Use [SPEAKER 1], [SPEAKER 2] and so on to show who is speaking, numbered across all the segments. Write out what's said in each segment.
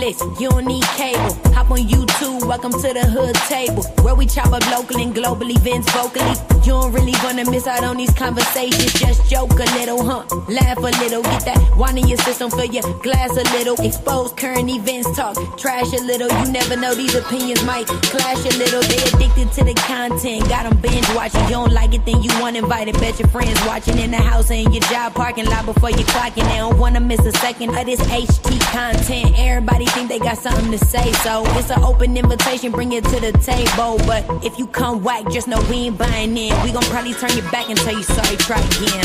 [SPEAKER 1] Netflix, you don't need cable. Hop on YouTube, welcome to the hood table, where we chop up local and global events vocally. You don't really wanna miss out on these conversations. Just joke a little, laugh a little, get that wine in your system, fill your glass a little. Expose current events, talk trash a little. You never know, these opinions might clash a little. They addicted to the content, got them binge watching. You don't like it, then you want invited. Bet your friends watching in the house and in your job parking lot before you clocking. They don't wanna miss a second of this HT content. Everybody think they got something to say, so it's an open invitation, bring it to the table. But if you come whack, just know we ain't buying in. We gon' probably turn your back and tell you sorry, try again,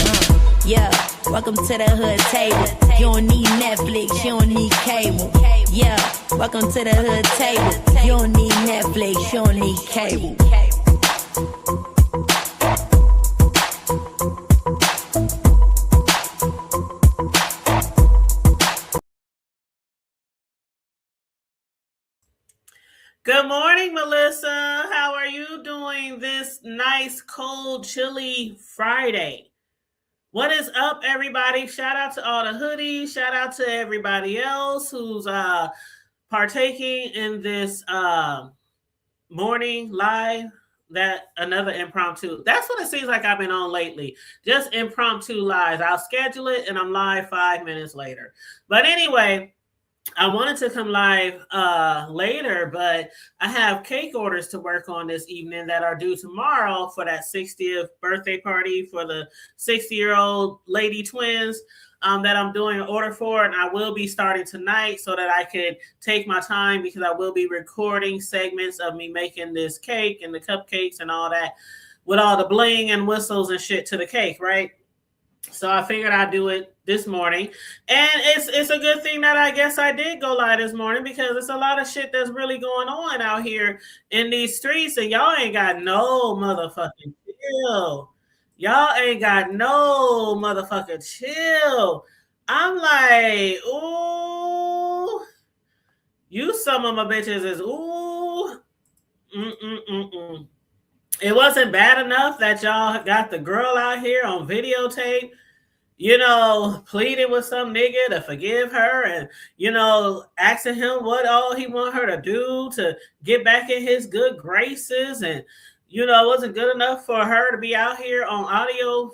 [SPEAKER 1] Yeah, welcome to the hood table. You don't need Netflix, you don't need cable. Yeah, welcome to the hood table. You don't need Netflix, you don't need cable.
[SPEAKER 2] Good morning, Melissa. How are you doing this nice, cold, chilly Friday? What is up, everybody? Shout out to all the hoodies. Shout out to everybody else who's partaking in this morning live. That another impromptu. That's what it seems like I've been on lately. Just impromptu lives. I'll schedule it and I'm live 5 minutes later. But anyway, I wanted to come live later, but I have cake orders to work on this evening that are due tomorrow for that 60th birthday party for the 60-year-old lady twins that I'm doing an order for. And I will be starting tonight so that I could take my time, because I will be recording segments of me making this cake and the cupcakes and all that with all the bling and whistles and shit to the cake, right? So I figured I'd do it this morning. And it's a good thing that I guess I did go live this morning, because it's a lot of shit that's really going on out here in these streets, and y'all ain't got no motherfucking chill. Y'all ain't got no motherfucking chill. I'm like, ooh, you some of my bitches is ooh. It wasn't bad enough that y'all got the girl out here on videotape, pleading with some nigga to forgive her and, asking him what all he want her to do to get back in his good graces. And, it wasn't good enough for her to be out here on audio,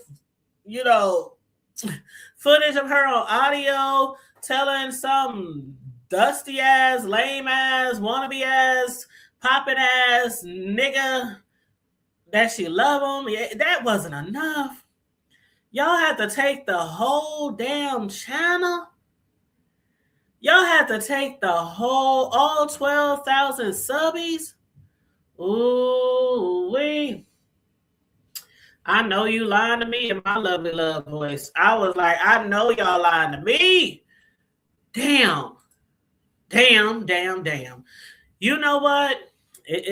[SPEAKER 2] footage of her on audio telling some dusty ass, lame ass, wannabe ass, popping ass nigga that she love him. Yeah, that wasn't enough. Y'all had to take the whole damn channel. Y'all had to take the whole, all 12,000 subbies. Ooh, wee. I know you lying to me in my lovely love voice. I was like, I know y'all lying to me. Damn. You know what?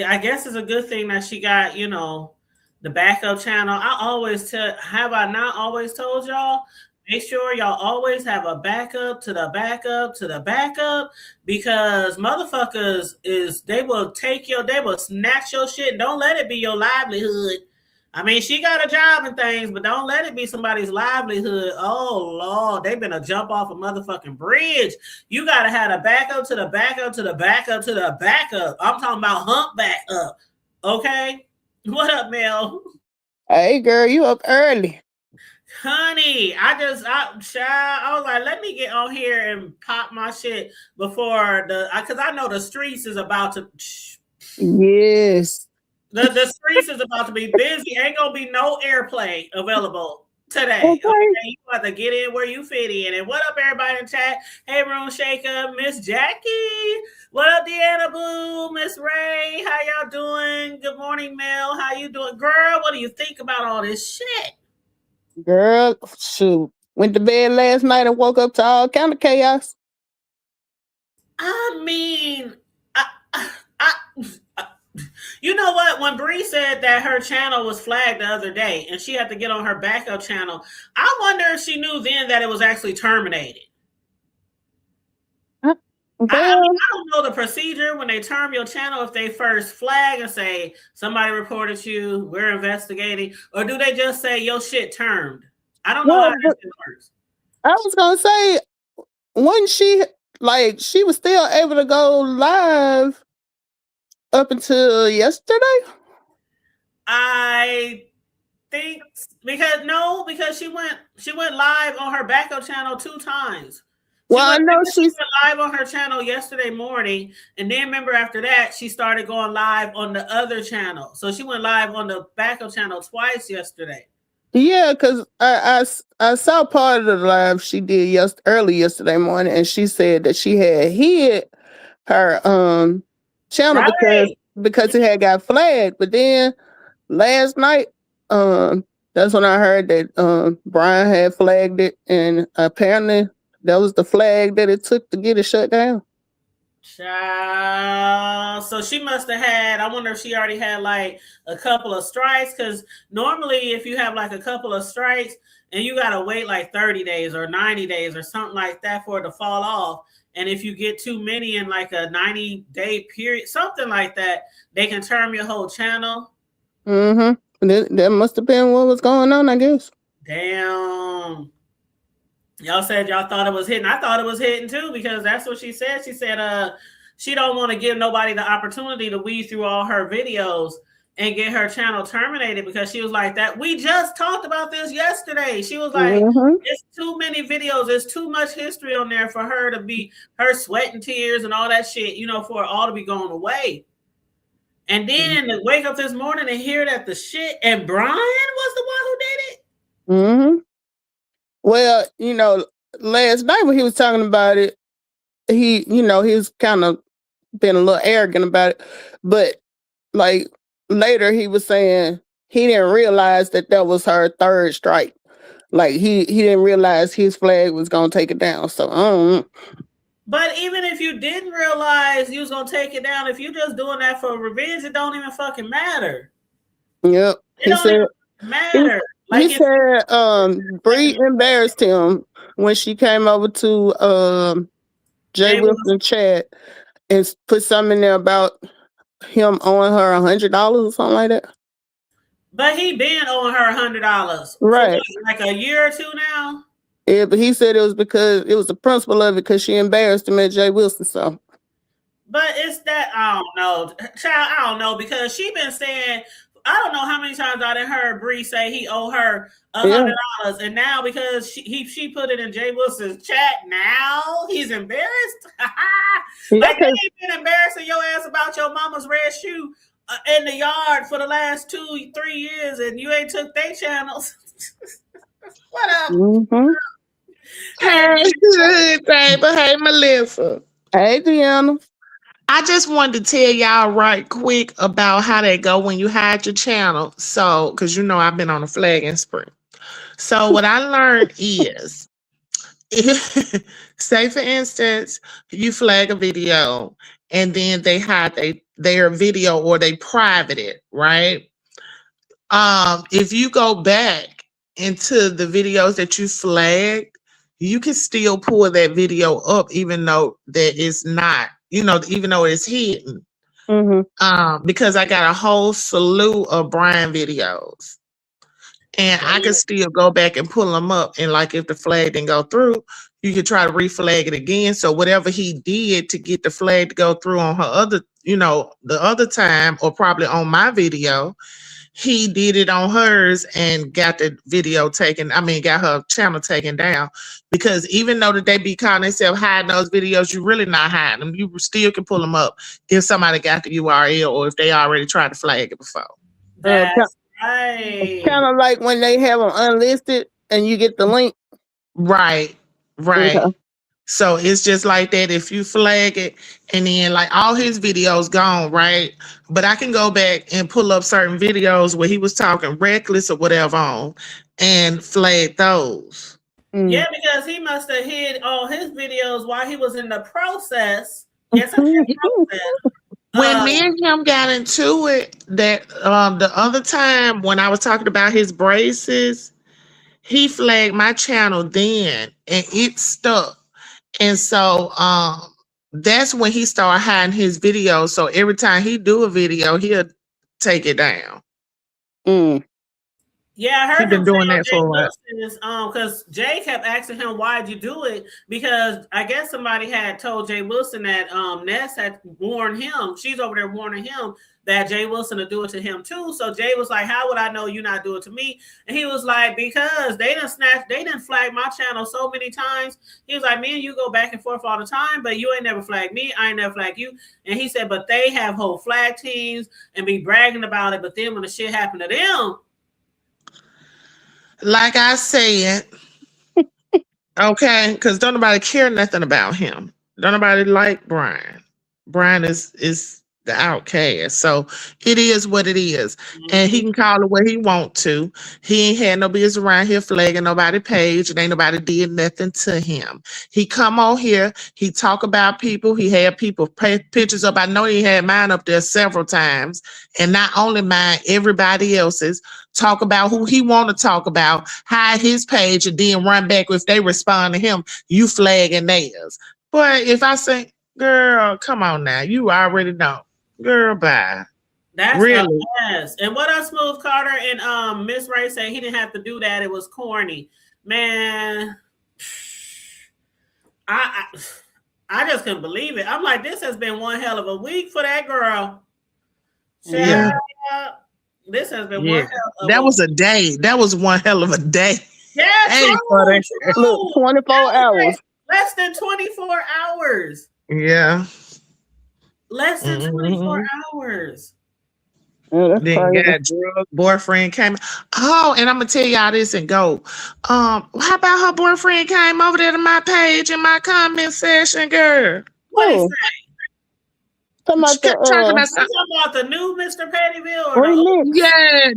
[SPEAKER 2] I guess it's a good thing that she got, the backup channel. I always have I not always told y'all? Make sure y'all always have a backup to the backup to the backup, because motherfuckers they will snatch your shit. Don't let it be your livelihood. I mean, she got a job and things, but don't let it be somebody's livelihood. Oh, Lord, they been a jump off a motherfucking bridge. You got to have a backup to the backup to the backup to the backup. I'm talking about humpback up. Okay? What up, Mel?
[SPEAKER 3] Hey, girl, you up early.
[SPEAKER 2] Honey, I was like, let me get on here and pop my shit before because I know the streets is about to.
[SPEAKER 3] Yes.
[SPEAKER 2] The streets is about to be busy. Ain't gonna be no airplay available today. Okay. You got to get in where you fit in. And what up, everybody in chat? Hey, Room Shaker, Miss Jackie. What up, Deanna Boo, Miss Ray? How y'all doing? Good morning, Mel. How you doing? Girl, what do you think about all this shit?
[SPEAKER 3] Girl, shoot. Went to bed last night and woke up to all kind of chaos.
[SPEAKER 2] I mean, you know what? When Bree said that her channel was flagged the other day and she had to get on her backup channel, I wonder if she knew then that it was actually terminated. I don't know the procedure when they term your channel, if they first flag and say, somebody reported you, we're investigating, or do they just say your shit termed? I don't know how that works.
[SPEAKER 3] I was going to say, wasn't she like she was still able to go live up until yesterday.
[SPEAKER 2] I think because she went live on her backup channel 2 times.
[SPEAKER 3] Well, I know
[SPEAKER 2] she went live on her channel yesterday morning, and then remember after that she started going live on the other channel. So she went live on the backup channel twice yesterday.
[SPEAKER 3] Yeah, because I saw part of the live she did early yesterday morning, and she said that she had hid her channel
[SPEAKER 2] Right.
[SPEAKER 3] because it had got flagged. But then last night, that's when I heard that Brian had flagged it, and apparently that was the flag that it took to get it shut down.
[SPEAKER 2] Child. So she must have had, I wonder if she already had like a couple of strikes, because normally if you have like a couple of strikes and you got to wait like 30 days or 90 days or something like that for it to fall off, and if you get too many in like a 90-day period, something like that, they can term your whole channel.
[SPEAKER 3] Mm-hmm. That must have been what was going on, I guess.
[SPEAKER 2] Damn. Y'all said y'all thought it was hitting. I thought it was hitting too, because that's what she said. She said she don't want to give nobody the opportunity to weed through all her videos and get her channel terminated, because she was like that. We just talked about this yesterday. She was like, it's too many videos. There's too much history on there for her to be her sweat and tears and all that shit, for it all to be going away. And then to wake up this morning and hear that the shit and Brian was the one who did it.
[SPEAKER 3] Mm-hmm. Well, last night when he was talking about it, he was kind of been a little arrogant about it. But like later he was saying he didn't realize that was her third strike. Like he didn't realize his flag was gonna take it down. So
[SPEAKER 2] But even if you didn't realize you was gonna take it down, if you just doing that for revenge, it don't even fucking matter.
[SPEAKER 3] Yep.
[SPEAKER 2] It don't even matter.
[SPEAKER 3] He said Bree embarrassed him when she came over to Jay Wilson chat and put something in there about him owing her $100 or something like that.
[SPEAKER 2] But he been owing her $100,
[SPEAKER 3] right?
[SPEAKER 2] For like a year or two now.
[SPEAKER 3] Yeah, but he said it was because it was the principle of it, because she embarrassed him at Jay Wilson. So,
[SPEAKER 2] but it's that I don't know, child. I don't know, because she been saying, I don't know how many times I done heard Bree say he owe her $100, and now because she put it in Jay Wilson's chat, now he's embarrassed. Like they ain't been embarrassing your ass about your mama's red shoe in the yard for the last 2-3 years, and you ain't took their channels. What up?
[SPEAKER 3] Mm-hmm.
[SPEAKER 4] Hey, good, baby. Hey, Melissa.
[SPEAKER 3] Hey, Deanna.
[SPEAKER 4] I just wanted to tell y'all right quick about how they go when you hide your channel. So, because I've been on a flagging spree. So, what I learned is, say for instance, you flag a video and then they hide their video or they private it, right? If you go back into the videos that you flagged, you can still pull that video up, even though that it's not, even though it's hidden. Because I got a whole slew of Brian videos, and I can still go back and pull them up. And like, if the flag didn't go through, you could try to reflag it again. So whatever he did to get the flag to go through on her other, the other time, or probably on my video, he did it on hers and got the video got her channel taken down. Because even though that they be calling themselves hiding those videos, you really not hiding them. You still can pull them up if somebody got the URL or if they already tried to flag it before.
[SPEAKER 2] That's right.
[SPEAKER 3] Kind of like when they have them unlisted and you get the link.
[SPEAKER 4] Right. Okay. So it's just like that. If you flag it and then like all his videos gone, right? But I can go back and pull up certain videos where he was talking reckless or whatever on and flag those.
[SPEAKER 2] Yeah, because he must have hid all his videos while he was in the process. Yes, I'm in the process.
[SPEAKER 4] When me and him got into it, that the other time when I was talking about his braces, he flagged my channel then and it stuck. And so that's when he started hiding his videos. So every time he do a video, he'll take it down.
[SPEAKER 2] Yeah, Yeah, I
[SPEAKER 4] He
[SPEAKER 2] heard
[SPEAKER 4] been
[SPEAKER 2] him say
[SPEAKER 4] doing
[SPEAKER 2] on
[SPEAKER 4] that
[SPEAKER 2] Jay
[SPEAKER 4] for a while.
[SPEAKER 2] Wilson's because Jay kept asking him why'd you do it? Because I guess somebody had told Jay Wilson that Ness had warned him, she's over there warning him that Jay Wilson would do it to him too. So Jay was like, how would I know you not do it to me? And he was like, because they didn't flag my channel so many times. He was like, me and you go back and forth all the time, but you ain't never flagged me, I ain't never flagged you. And he said, but they have whole flag teams and be bragging about it, but then when the shit happened to them,
[SPEAKER 4] Like I said, okay, because don't nobody care nothing about him. Don't nobody like Brian. Brian is the outcast. So it is what it is. And he can call it what he want to. He ain't had no business around here flagging nobody page, and ain't nobody did nothing to him. He come on here, he talk about people, he had people pay pictures up. I know he had mine up there several times, and not only mine, everybody else's. Talk about who he want to talk about, hide his page, and then run back if they respond to him, you flagging theirs. But if I say, girl, come on now, you already know. Girl, bye.
[SPEAKER 2] That's
[SPEAKER 4] Really?
[SPEAKER 2] a mess. And what else, Smooth Carter and Miss Ray said he didn't have to do that. It was corny. Man, I just couldn't believe it. I'm like, this has been one hell of a week for that girl.
[SPEAKER 4] Yeah.
[SPEAKER 2] This has been
[SPEAKER 4] Yeah.
[SPEAKER 2] one hell of
[SPEAKER 4] That was a day. That was one hell of a day.
[SPEAKER 2] Yeah,
[SPEAKER 4] Hey,
[SPEAKER 2] true.
[SPEAKER 3] Look, 24 hours.
[SPEAKER 2] Less than 24 hours.
[SPEAKER 4] Yeah.
[SPEAKER 2] Less than 24 hours.
[SPEAKER 3] Yeah, that's
[SPEAKER 4] Then
[SPEAKER 3] crazy.
[SPEAKER 4] got drug boyfriend came. Oh, and I'm gonna tell y'all this and go. How about her boyfriend came over there to my page in my comment section, girl?
[SPEAKER 2] What is
[SPEAKER 3] Oh.
[SPEAKER 2] that?
[SPEAKER 3] Talking
[SPEAKER 4] She
[SPEAKER 3] about
[SPEAKER 4] kept talking about
[SPEAKER 2] You
[SPEAKER 4] something.
[SPEAKER 2] talking about the new Mr. Pettyville or the
[SPEAKER 3] remix.
[SPEAKER 4] Yeah,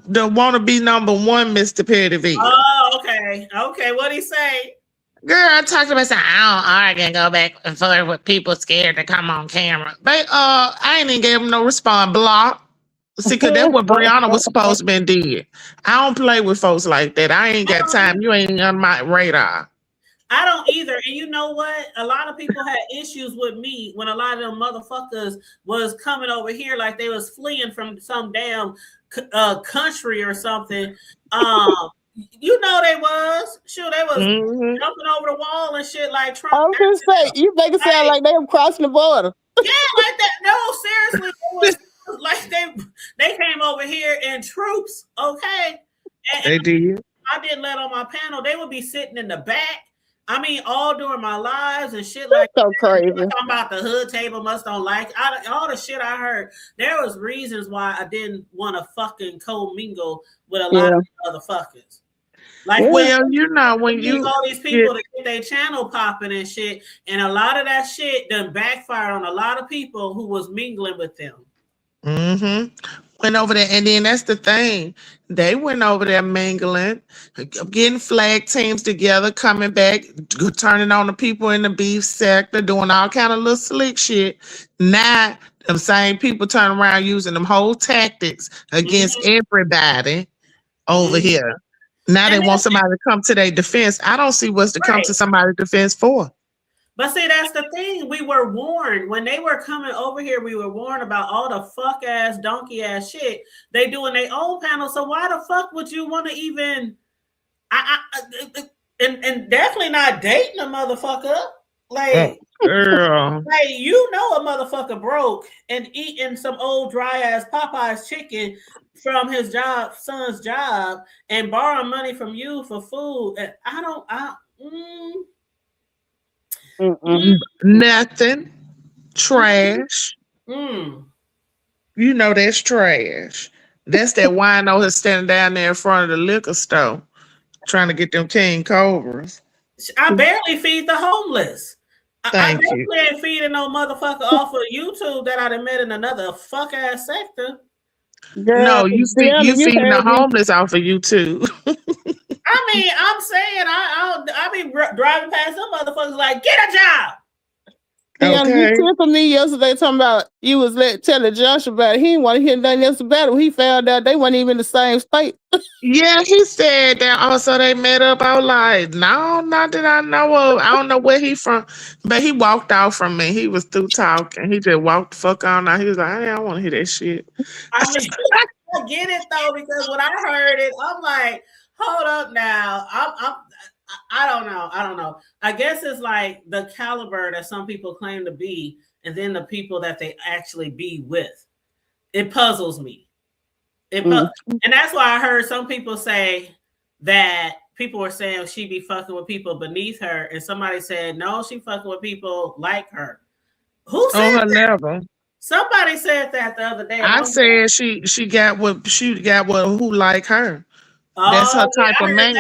[SPEAKER 4] the wannabe number one, Mr. Pettyville.
[SPEAKER 2] Oh, okay. Okay, what'd he say?
[SPEAKER 4] Girl, I talked about something. I don't argue and go back and forth with people scared to come on camera. But I ain't even gave him no response. Block. See, cause that's what Brianna was supposed to been did. I don't play with folks like that. I ain't got time. You ain't on my radar.
[SPEAKER 2] I don't either. And you know what? A lot of people had issues with me when a lot of them motherfuckers was coming over here like they was fleeing from some damn country or something. You know they was. Shoot, they was jumping over the wall and shit like Trump.
[SPEAKER 3] I was gonna say, you make it sound like they were crossing the border.
[SPEAKER 2] Yeah, like that. No, seriously, it was like they came over here in troops, okay? And
[SPEAKER 4] They did.
[SPEAKER 2] I didn't let on my panel. They would be sitting in the back. I mean, all during my lives and shit like
[SPEAKER 3] So crazy.
[SPEAKER 2] talking about the hood table must don't like all the shit I heard. There was reasons why I didn't want to fucking co-mingle with a lot of motherfuckers. Like,
[SPEAKER 4] well, you know, when you
[SPEAKER 2] all these people to get their channel popping and shit, and a lot of that shit done backfired on a lot of people who was mingling with them.
[SPEAKER 4] Went over there, and then that's the thing. They went over there mingling, getting flag teams together, coming back, turning on the people in the beef sector, doing all kind of little slick shit. Now, them same people turn around using them whole tactics against everybody over here. Now they want somebody to come to their defense. I don't see what's to come to somebody's defense for.
[SPEAKER 2] But see, that's the thing. We were warned when they were coming over here. We were warned about all the fuck ass, donkey ass shit they do in their own panel. So why the fuck would you want to even? And definitely not dating a motherfucker. Like,
[SPEAKER 4] girl,
[SPEAKER 2] like you know, a motherfucker broke and eating some old dry ass Popeye's chicken from his son's job, and borrowing money from you for food. And
[SPEAKER 4] nothing. Trash. You know that's trash. That's that wino who's standing down there in front of the liquor store trying to get them King Cobras.
[SPEAKER 2] I barely feed the homeless. I
[SPEAKER 4] Thank you.
[SPEAKER 2] ain't feeding no motherfucker off of YouTube that I done met in another fuck ass sector.
[SPEAKER 3] Girl,
[SPEAKER 4] No, you feeding the homeless off of YouTube.
[SPEAKER 2] I mean, I'm saying I be driving past some motherfuckers like, get a job.
[SPEAKER 3] Yeah,
[SPEAKER 4] Okay.
[SPEAKER 3] you for me yesterday talking about you was telling Josh about it. He didn't want to hear nothing else about it. When he found out they weren't even in the same state.
[SPEAKER 4] Yeah, he said that also they met up. I was like, no, not that I know of. I don't know where he from, but he walked out from me. He was through talking. He just walked the fuck on out. He was like, I don't want to hear that shit.
[SPEAKER 2] I mean, I get it though, because when I heard it, I'm like, hold up now. I don't know. I don't know. I guess it's like the caliber that some people claim to be, and then the people that they actually be with. It puzzles me. And that's why I heard some people say that people were saying she be fucking with people beneath her, and somebody said no, she fucking with people like her. Who said
[SPEAKER 4] On her
[SPEAKER 2] that?
[SPEAKER 4] level.
[SPEAKER 2] Somebody said that the other day.
[SPEAKER 4] I said she got what who like her. That's her type of man.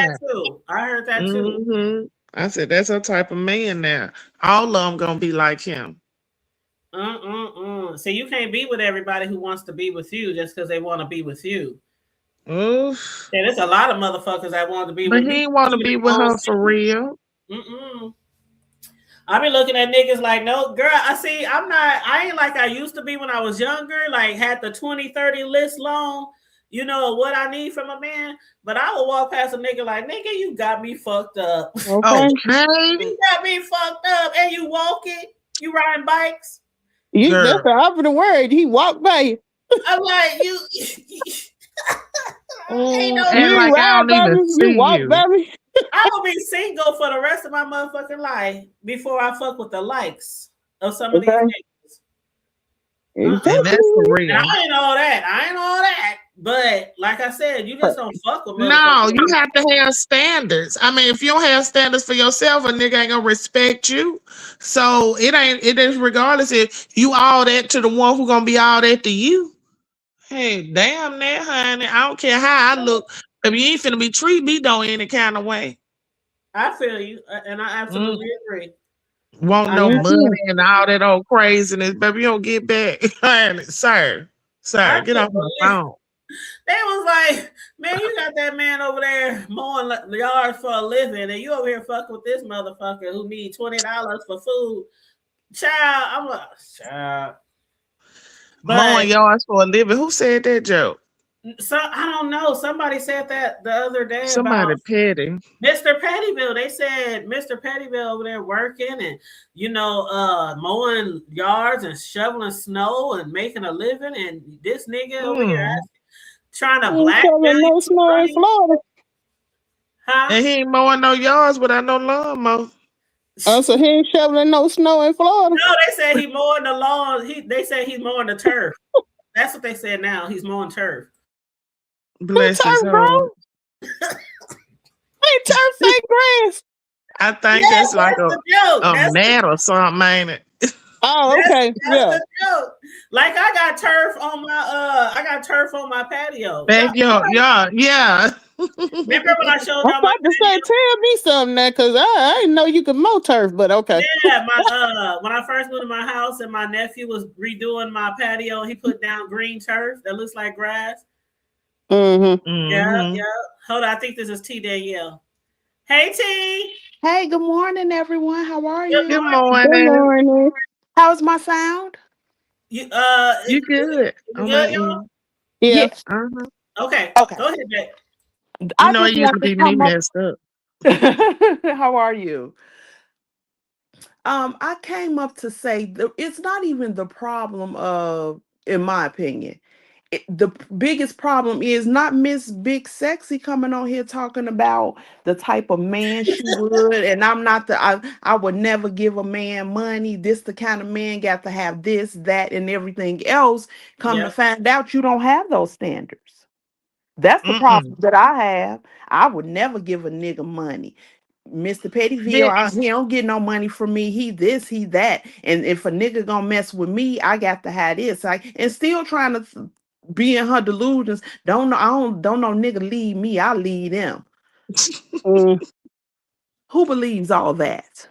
[SPEAKER 2] I heard that too.
[SPEAKER 4] I said that's her type of man now. All of them gonna be like him.
[SPEAKER 2] So you can't be with everybody who wants to be with you just because they want to be with you.
[SPEAKER 4] Oof.
[SPEAKER 2] Yeah, there's a lot of motherfuckers that want to be
[SPEAKER 4] but
[SPEAKER 2] with me.
[SPEAKER 4] But he want to be with her for real.
[SPEAKER 2] I be looking at niggas like, no, girl, I ain't like I used to be when I was younger, like had the 20-30 list long, you know, what I need from a man. But I will walk past a nigga like, nigga, you got me fucked up.
[SPEAKER 3] Okay.
[SPEAKER 2] You got me fucked up. And you walking, you riding bikes.
[SPEAKER 3] That's the opposite word. He walked by you.
[SPEAKER 2] I'm like, you
[SPEAKER 4] ain't like I don't even see you.
[SPEAKER 3] Walk by me.
[SPEAKER 2] I will be single for the rest of my motherfucking life before I fuck with the likes of some of these niggas.
[SPEAKER 3] Exactly.
[SPEAKER 4] And that's for real.
[SPEAKER 2] I ain't all that. But like I said, you just don't fuck with me.
[SPEAKER 4] No, you have to have standards. I mean, if you don't have standards for yourself, a nigga ain't gonna respect you. So it is regardless if you all that to the one who gonna be all that to you. Hey, damn that, honey. I don't care how I look. If you ain't finna be treat me though any kind of way.
[SPEAKER 2] I feel you, and I absolutely agree.
[SPEAKER 4] Want no money and all that old craziness, baby. You don't get back. Sir, get off my phone.
[SPEAKER 2] They was like, man, you got that man over there mowing the yards for a living, and you over here fucking with this motherfucker who need $20 for food. Child, I'm like, child.
[SPEAKER 4] Mowing yards for a living. Who said that joke?
[SPEAKER 2] So I don't know. Somebody said that the other day.
[SPEAKER 4] Somebody
[SPEAKER 2] about
[SPEAKER 4] petty.
[SPEAKER 2] Mr. Pettyville. They said Mr. Pettyville over there working and mowing yards and shoveling snow and making a living, and this nigga over here trying to blackmail
[SPEAKER 3] no snow in Florida.
[SPEAKER 2] Huh?
[SPEAKER 4] And he ain't mowing no yards without no lawnmower.
[SPEAKER 3] Oh, so he ain't shoveling no snow in Florida?
[SPEAKER 2] No, they said he mowing the lawn. They said he's mowing the turf. That's what they said now. He's mowing turf.
[SPEAKER 4] Bless his heart.
[SPEAKER 3] Hey, turf fake grass.
[SPEAKER 4] I think that's like a mat or something, ain't it?
[SPEAKER 3] Oh, okay.
[SPEAKER 2] That's the joke. Like I got turf on my patio.
[SPEAKER 4] Backyard, yeah.
[SPEAKER 2] Remember when I showed y'all
[SPEAKER 3] my patio? Tell me something now, because I didn't know you could mow turf, but okay.
[SPEAKER 2] Yeah, when I first moved to my house and my nephew was redoing my patio, he put down green turf that looks like grass. Yeah. Hold on, I think this is T Danielle. Hey T.
[SPEAKER 5] Hey, good morning, everyone. How are you?
[SPEAKER 4] Good morning.
[SPEAKER 5] How's my sound?
[SPEAKER 2] You
[SPEAKER 4] good.
[SPEAKER 2] Good, y'all?
[SPEAKER 3] Yeah.
[SPEAKER 2] Okay. Go ahead, Jay.
[SPEAKER 4] You know, it used to be me messed up.
[SPEAKER 5] How are you? I came up to say it's not even the problem of, in my opinion, the biggest problem is not Miss Big Sexy coming on here talking about the type of man she would, and I'm not I would never give a man money. This the kind of man got to have this, that, and everything else. Come to find out you don't have those standards. That's the problem that I have. I would never give a nigga money. Mr. Pettyville, he don't get no money from me. He this, he that. And if a nigga gonna mess with me, I got to have this. And still trying to be in her delusions. Don't know nigga lead me, I lead them. Who believes all that?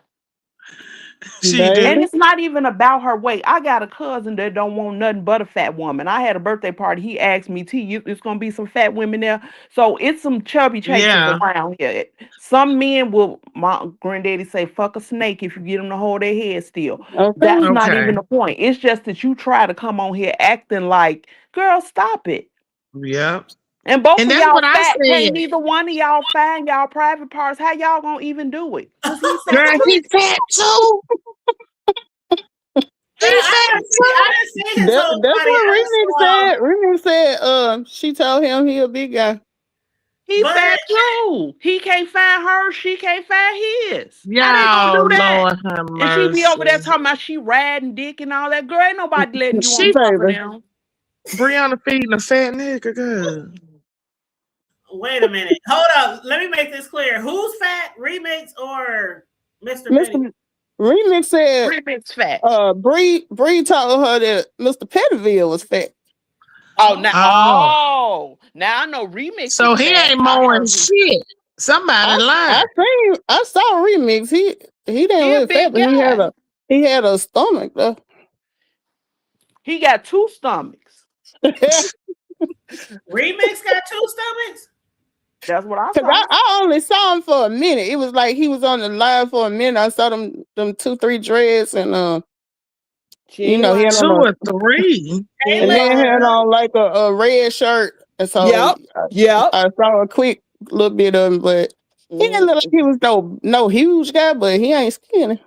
[SPEAKER 5] And it's not even about her weight. I got a cousin that don't want nothing but a fat woman. I had a birthday party. He asked me, T, it's gonna be some fat women there. So it's some chubby chasers around here. Some men will, my granddaddy say, fuck a snake if you get them to hold their head still. That's not even the point. It's just that you try to come on here acting like, girl, stop it.
[SPEAKER 4] Yeah.
[SPEAKER 5] And both of y'all fat. Can't neither one of y'all find y'all private parts. How y'all gonna even do it? Because
[SPEAKER 4] he's fat too.
[SPEAKER 2] I didn't see his whole
[SPEAKER 3] That's
[SPEAKER 2] body.
[SPEAKER 3] what
[SPEAKER 2] I just
[SPEAKER 3] Remix
[SPEAKER 2] saw.
[SPEAKER 3] said. Remix said, she told him he a big guy.
[SPEAKER 5] He
[SPEAKER 2] But-
[SPEAKER 5] fat too. He can't find her. She can't find his. How they
[SPEAKER 4] Y'all,
[SPEAKER 5] gonna do that?
[SPEAKER 4] Lord have
[SPEAKER 5] And she be over there
[SPEAKER 4] mercy.
[SPEAKER 5] talking about she riding dick and all that. Girl, ain't nobody letting you on
[SPEAKER 4] She-
[SPEAKER 5] top of
[SPEAKER 3] Baby.
[SPEAKER 5] them.
[SPEAKER 4] Brianna feeding a fat nigga, girl.
[SPEAKER 2] Wait a minute. Hold up. Let me make this clear. Who's fat? Remix or Mr. Petty?
[SPEAKER 3] Mr. Remix said,
[SPEAKER 5] Remix fat.
[SPEAKER 3] Bree told her that Mr. Pettiville was fat.
[SPEAKER 5] Oh, now,
[SPEAKER 4] Oh.
[SPEAKER 5] now I know Remix.
[SPEAKER 4] So
[SPEAKER 5] is
[SPEAKER 4] he
[SPEAKER 5] fat.
[SPEAKER 4] ain't
[SPEAKER 5] I
[SPEAKER 4] mowing
[SPEAKER 5] heard
[SPEAKER 4] shit. Somebody lying.
[SPEAKER 3] I saw Remix. He didn't
[SPEAKER 5] He a
[SPEAKER 3] look fat,
[SPEAKER 5] big
[SPEAKER 3] but
[SPEAKER 5] guy.
[SPEAKER 3] he had a stomach though.
[SPEAKER 5] He got 2 stomachs.
[SPEAKER 2] Remix got 2 stomachs?
[SPEAKER 5] That's what I
[SPEAKER 3] Cause
[SPEAKER 5] saw.
[SPEAKER 3] I only saw him for a minute. It was like he was on the live for a minute. I saw them 2-3 dreads and
[SPEAKER 5] She
[SPEAKER 3] you
[SPEAKER 5] ain't
[SPEAKER 3] know he had
[SPEAKER 5] lying.
[SPEAKER 4] 2
[SPEAKER 3] on
[SPEAKER 4] or 3.
[SPEAKER 5] He
[SPEAKER 3] and
[SPEAKER 5] ain't
[SPEAKER 3] then
[SPEAKER 5] lying.
[SPEAKER 3] had on like a red shirt. And so
[SPEAKER 5] Yep.
[SPEAKER 3] I saw a quick little bit of him, but he didn't look like he was no huge guy, but he ain't skinny.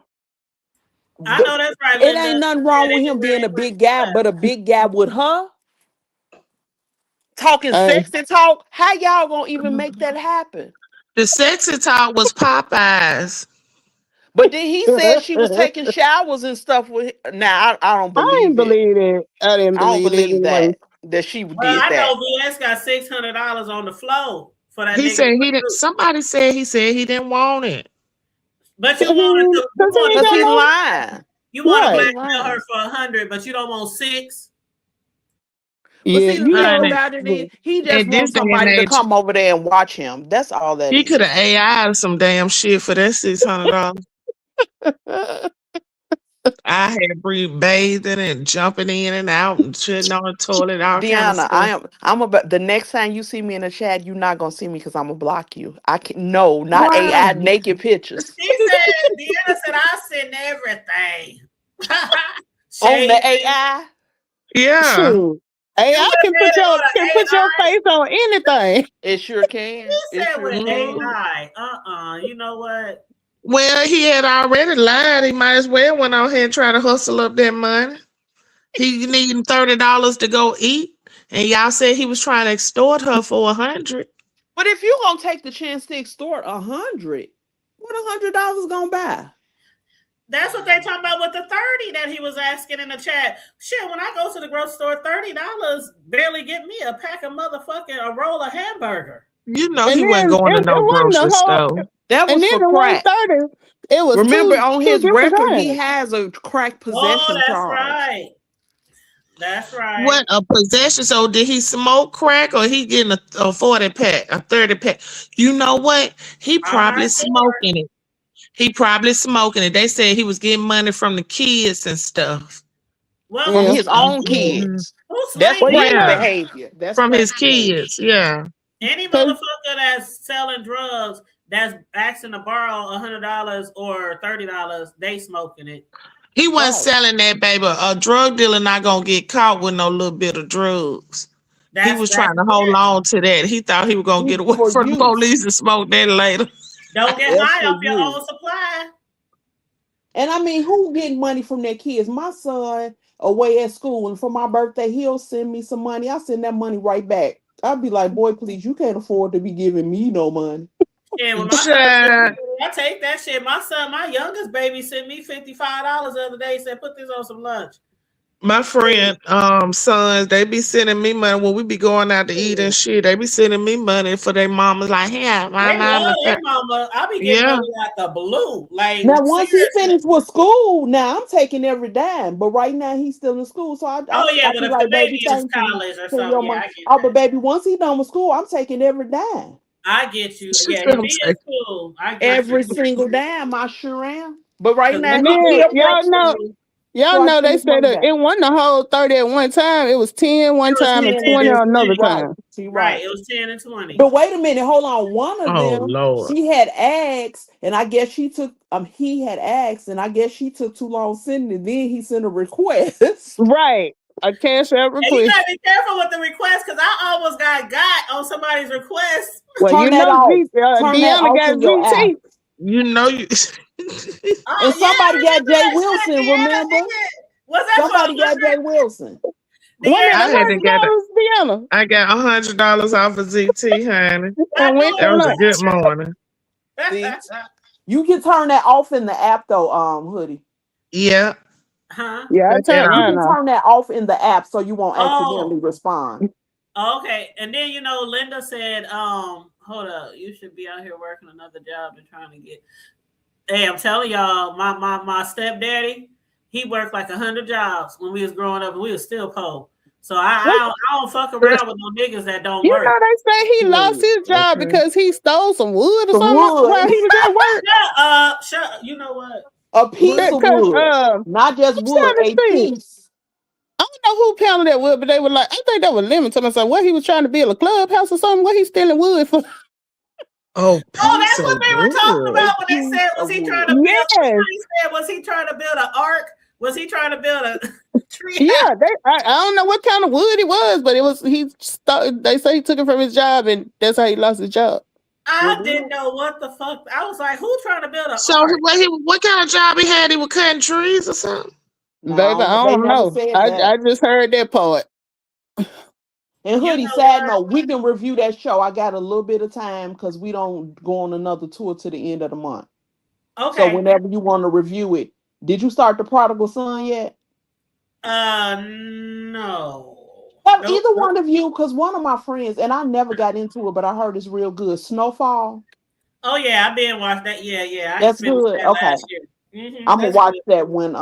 [SPEAKER 2] I know that's right,
[SPEAKER 5] It
[SPEAKER 2] Linda.
[SPEAKER 5] ain't nothing wrong with him being a big guy, but a big guy with her talking sexy talk. How y'all gonna even make that happen?
[SPEAKER 4] The sexy talk was Popeyes.
[SPEAKER 5] But then he said she was taking showers and stuff with him. Now I don't
[SPEAKER 3] I didn't
[SPEAKER 5] believe it.
[SPEAKER 3] believe it. I didn't
[SPEAKER 5] I don't
[SPEAKER 3] believe it
[SPEAKER 5] believe
[SPEAKER 3] anyway.
[SPEAKER 5] that she
[SPEAKER 2] Well,
[SPEAKER 5] did
[SPEAKER 2] I
[SPEAKER 5] that.
[SPEAKER 2] know VS got $600 on the floor for that
[SPEAKER 4] He
[SPEAKER 2] nigga.
[SPEAKER 4] said he didn't. Somebody said he didn't want it.
[SPEAKER 2] But you wanted
[SPEAKER 5] Because he's lying.
[SPEAKER 2] you want to
[SPEAKER 3] Right.
[SPEAKER 2] blackmail her for 100, but you don't want 6.
[SPEAKER 5] But
[SPEAKER 3] Yeah,
[SPEAKER 5] see, the thing
[SPEAKER 4] Honey,
[SPEAKER 5] about it is, he just
[SPEAKER 4] at this
[SPEAKER 5] wants
[SPEAKER 4] day and
[SPEAKER 5] somebody to
[SPEAKER 4] age,
[SPEAKER 5] come over there and watch him. That's all that
[SPEAKER 4] he
[SPEAKER 5] is.
[SPEAKER 4] could have AI'd some damn shit for that $600. I had Bree bathing and jumping in and out and shitting on the toilet, all kind of
[SPEAKER 5] Deanna,
[SPEAKER 4] stuff.
[SPEAKER 5] I'm about the next time you see me in the chat, you're not gonna see me because I'm gonna block you. I can no, not
[SPEAKER 4] Why?
[SPEAKER 5] AI naked pictures.
[SPEAKER 2] Deanna said, I send everything.
[SPEAKER 5] On the AI.
[SPEAKER 4] Yeah.
[SPEAKER 3] Shoot. Hey, I can put your face on anything.
[SPEAKER 5] It sure can.
[SPEAKER 2] He
[SPEAKER 5] It
[SPEAKER 2] said
[SPEAKER 5] sure
[SPEAKER 2] with
[SPEAKER 5] can.
[SPEAKER 2] AI. You know what?
[SPEAKER 4] Well, he had already lied. He might as well went on here and try to hustle up that money. He needing $30 to go eat, and y'all said he was trying to extort her for 100.
[SPEAKER 5] But if you gonna take the chance to extort 100, what $100 gonna buy?
[SPEAKER 2] That's what they talking about with the 30 that he was asking in the chat. Shit, when I go to the grocery store, $30 barely get me a pack of a roll of hamburger.
[SPEAKER 4] You know
[SPEAKER 3] And
[SPEAKER 4] he wasn't
[SPEAKER 3] then
[SPEAKER 4] going to
[SPEAKER 3] it
[SPEAKER 4] no
[SPEAKER 3] wasn't
[SPEAKER 4] grocery
[SPEAKER 3] the whole.
[SPEAKER 4] store.
[SPEAKER 5] That
[SPEAKER 3] And
[SPEAKER 5] was
[SPEAKER 3] then
[SPEAKER 5] for
[SPEAKER 3] the
[SPEAKER 5] crack.
[SPEAKER 3] 130, it was
[SPEAKER 5] Remember,
[SPEAKER 3] two
[SPEAKER 5] on his
[SPEAKER 3] different
[SPEAKER 5] record, he
[SPEAKER 3] kinds.
[SPEAKER 5] has a crack
[SPEAKER 2] Oh,
[SPEAKER 5] possession
[SPEAKER 2] that's
[SPEAKER 5] charge.
[SPEAKER 2] right. That's right.
[SPEAKER 4] What a possession. So did he smoke crack or he getting a 40 pack, a 30 pack? You know what? He probably smoking it. He probably smoking it. They said he was getting money from the kids and stuff.
[SPEAKER 2] Well,
[SPEAKER 5] From
[SPEAKER 3] Yeah.
[SPEAKER 5] his own kids.
[SPEAKER 2] who's
[SPEAKER 5] That's
[SPEAKER 2] slanging
[SPEAKER 5] crack
[SPEAKER 4] Yeah.
[SPEAKER 5] behavior. That's
[SPEAKER 4] From
[SPEAKER 5] crack
[SPEAKER 4] his
[SPEAKER 5] behavior.
[SPEAKER 4] kids, yeah.
[SPEAKER 2] any motherfucker that's selling drugs that's asking to borrow $100 or $30, they smoking it.
[SPEAKER 4] He wasn't
[SPEAKER 5] Right.
[SPEAKER 4] selling that, baby. A drug dealer not gonna get caught with no little bit of drugs. He was trying to hold on to that. He thought he was gonna get away
[SPEAKER 5] For
[SPEAKER 4] from the
[SPEAKER 5] use.
[SPEAKER 4] police and smoke that later.
[SPEAKER 2] Don't get
[SPEAKER 5] That's
[SPEAKER 2] high
[SPEAKER 5] for
[SPEAKER 2] off your
[SPEAKER 5] you.
[SPEAKER 2] own supply.
[SPEAKER 5] And I mean, who getting money from their kids? My son away at school, and for my birthday, he'll send me some money. I send that money right back. I'll be like, boy, please, you can't afford to be giving me no money.
[SPEAKER 2] Yeah, when my son sent me, I take that shit. My youngest baby sent me $55 the other day. Said, put this on some lunch.
[SPEAKER 4] My friend, sons, they be sending me money when we be going out to eat and shit. They be sending me money for their mamas. Like, hey, my
[SPEAKER 2] They
[SPEAKER 4] mama.
[SPEAKER 2] love their mama. I be getting money out the blue. Like,
[SPEAKER 5] Now, once he
[SPEAKER 2] seriously.
[SPEAKER 5] finished with school, now I'm taking every dime. But right now, he's still in school, so I
[SPEAKER 2] But
[SPEAKER 5] be
[SPEAKER 2] if the
[SPEAKER 5] like,
[SPEAKER 2] baby
[SPEAKER 5] baby,
[SPEAKER 2] is
[SPEAKER 5] thank you.
[SPEAKER 2] college or
[SPEAKER 5] Send your
[SPEAKER 2] something,
[SPEAKER 5] money.
[SPEAKER 2] I get
[SPEAKER 5] Oh,
[SPEAKER 2] that.
[SPEAKER 5] but baby, once he's done with school, I'm taking every dime.
[SPEAKER 2] I get you.
[SPEAKER 4] She
[SPEAKER 2] Yeah,
[SPEAKER 4] said,
[SPEAKER 2] if he is cool, I get
[SPEAKER 5] Every
[SPEAKER 2] you.
[SPEAKER 5] single dime, I sure am. But right now,
[SPEAKER 3] And
[SPEAKER 5] he
[SPEAKER 3] then
[SPEAKER 5] still works for me.
[SPEAKER 3] y'all
[SPEAKER 5] So I
[SPEAKER 3] know
[SPEAKER 5] send
[SPEAKER 3] they
[SPEAKER 5] his
[SPEAKER 3] said
[SPEAKER 5] money
[SPEAKER 3] that
[SPEAKER 5] back.
[SPEAKER 3] it wasn't the whole 30 at one time. It was 10 one
[SPEAKER 2] It was
[SPEAKER 3] time and
[SPEAKER 2] 10
[SPEAKER 3] 20
[SPEAKER 2] and
[SPEAKER 3] another
[SPEAKER 2] 20.
[SPEAKER 3] time.
[SPEAKER 2] Right, it was 10 and 20.
[SPEAKER 5] But wait a minute, hold on. One of
[SPEAKER 4] oh,
[SPEAKER 5] them,
[SPEAKER 4] Lord.
[SPEAKER 5] she had asked, and I guess she took. He had asked, and I guess she took too long sending it. Then he sent a request.
[SPEAKER 3] Right. A cash out
[SPEAKER 2] And you
[SPEAKER 3] request.
[SPEAKER 2] gotta be careful with the request because I almost got on somebody's request.
[SPEAKER 3] Well,
[SPEAKER 5] Turn
[SPEAKER 3] you
[SPEAKER 5] that
[SPEAKER 3] know,
[SPEAKER 5] off. Turn that
[SPEAKER 3] Deanna
[SPEAKER 5] off
[SPEAKER 3] got
[SPEAKER 5] in your app.
[SPEAKER 3] GT.
[SPEAKER 4] You know you.
[SPEAKER 5] And somebody got Jay Wilson.
[SPEAKER 2] Deanna
[SPEAKER 5] Remember?
[SPEAKER 2] did. Was that
[SPEAKER 5] Somebody
[SPEAKER 2] for
[SPEAKER 5] got Jay Wilson.
[SPEAKER 3] When
[SPEAKER 2] Deanna?
[SPEAKER 3] that
[SPEAKER 4] I had to get it.
[SPEAKER 3] $100, Deanna,
[SPEAKER 4] I got $100 off of ZT, honey.
[SPEAKER 2] I
[SPEAKER 3] and
[SPEAKER 2] knew
[SPEAKER 3] went
[SPEAKER 2] it
[SPEAKER 3] to
[SPEAKER 4] That was a
[SPEAKER 3] lunch.
[SPEAKER 4] good morning.
[SPEAKER 5] See, you can turn that off in the app though, Hoodie.
[SPEAKER 4] Yeah,
[SPEAKER 2] Huh?
[SPEAKER 3] Yeah, I
[SPEAKER 4] cut that
[SPEAKER 3] turned
[SPEAKER 5] You
[SPEAKER 4] off.
[SPEAKER 3] mine
[SPEAKER 5] can
[SPEAKER 3] off.
[SPEAKER 5] turn that off in the app so you won't accidentally
[SPEAKER 2] Oh,
[SPEAKER 5] respond.
[SPEAKER 2] okay. And then Linda said, hold up, you should be out here working another job and trying to get. Hey, I'm telling y'all, my stepdaddy, he worked like 100 jobs when we was growing up, and we was still poor. So
[SPEAKER 3] What
[SPEAKER 2] I don't fuck around with no niggas that don't
[SPEAKER 3] you
[SPEAKER 2] work.
[SPEAKER 3] know? They say he lost
[SPEAKER 5] Period.
[SPEAKER 3] his job
[SPEAKER 4] Okay.
[SPEAKER 3] because he stole some wood or
[SPEAKER 5] Some
[SPEAKER 3] something while
[SPEAKER 5] wood.
[SPEAKER 3] he was at work.
[SPEAKER 2] Shut up, shut. You know what?
[SPEAKER 5] A piece of
[SPEAKER 3] Because
[SPEAKER 5] wood. Not just
[SPEAKER 3] I'm
[SPEAKER 5] wood,
[SPEAKER 3] trying to
[SPEAKER 5] a
[SPEAKER 3] see.
[SPEAKER 5] piece.
[SPEAKER 3] I don't know who pounded that wood, but they were like, I think that was Lemon. So what he was trying to build a clubhouse or something? What he stealing wood for?
[SPEAKER 4] Oh,
[SPEAKER 2] Oh,
[SPEAKER 4] piece
[SPEAKER 2] that's what
[SPEAKER 4] of
[SPEAKER 2] they were talking
[SPEAKER 4] wood.
[SPEAKER 5] A
[SPEAKER 2] about when they
[SPEAKER 5] piece
[SPEAKER 2] said, was
[SPEAKER 5] of
[SPEAKER 2] he trying
[SPEAKER 5] wood.
[SPEAKER 2] to build?
[SPEAKER 3] Yes.
[SPEAKER 2] Somebody said, was he trying to build an ark? Was he trying to build a tree house?
[SPEAKER 3] Yeah, I don't know what kind of wood it was, but it was they say he took it from his job, and that's how he lost his job.
[SPEAKER 2] I didn't know what the fuck. I was like, who trying to build an
[SPEAKER 4] So
[SPEAKER 2] ark?
[SPEAKER 4] what kind of job he had? He was cutting trees or something?
[SPEAKER 3] Baby,
[SPEAKER 5] No,
[SPEAKER 3] I
[SPEAKER 5] they
[SPEAKER 3] don't
[SPEAKER 5] never
[SPEAKER 3] know.
[SPEAKER 5] said
[SPEAKER 3] I
[SPEAKER 5] that.
[SPEAKER 3] just heard that part.
[SPEAKER 5] And
[SPEAKER 2] You
[SPEAKER 5] Hoodie,
[SPEAKER 2] know
[SPEAKER 5] side
[SPEAKER 2] what?
[SPEAKER 5] note, we can review that show. I got a little bit of time because we don't go on another tour to the end of the month. So
[SPEAKER 2] Okay.
[SPEAKER 5] whenever you want to review it, did you start the Prodigal Son yet?
[SPEAKER 2] No.
[SPEAKER 5] Have
[SPEAKER 2] Nope.
[SPEAKER 5] either one of you? Because one of my friends, and I never got into it, but I heard it's real good. Snowfall.
[SPEAKER 2] Oh yeah, I've been watching that. Yeah. I
[SPEAKER 5] That's
[SPEAKER 2] finished
[SPEAKER 5] good.
[SPEAKER 2] that
[SPEAKER 5] Okay.
[SPEAKER 2] last year.
[SPEAKER 5] I'm gonna
[SPEAKER 2] That's
[SPEAKER 5] watch
[SPEAKER 2] good.
[SPEAKER 5] that when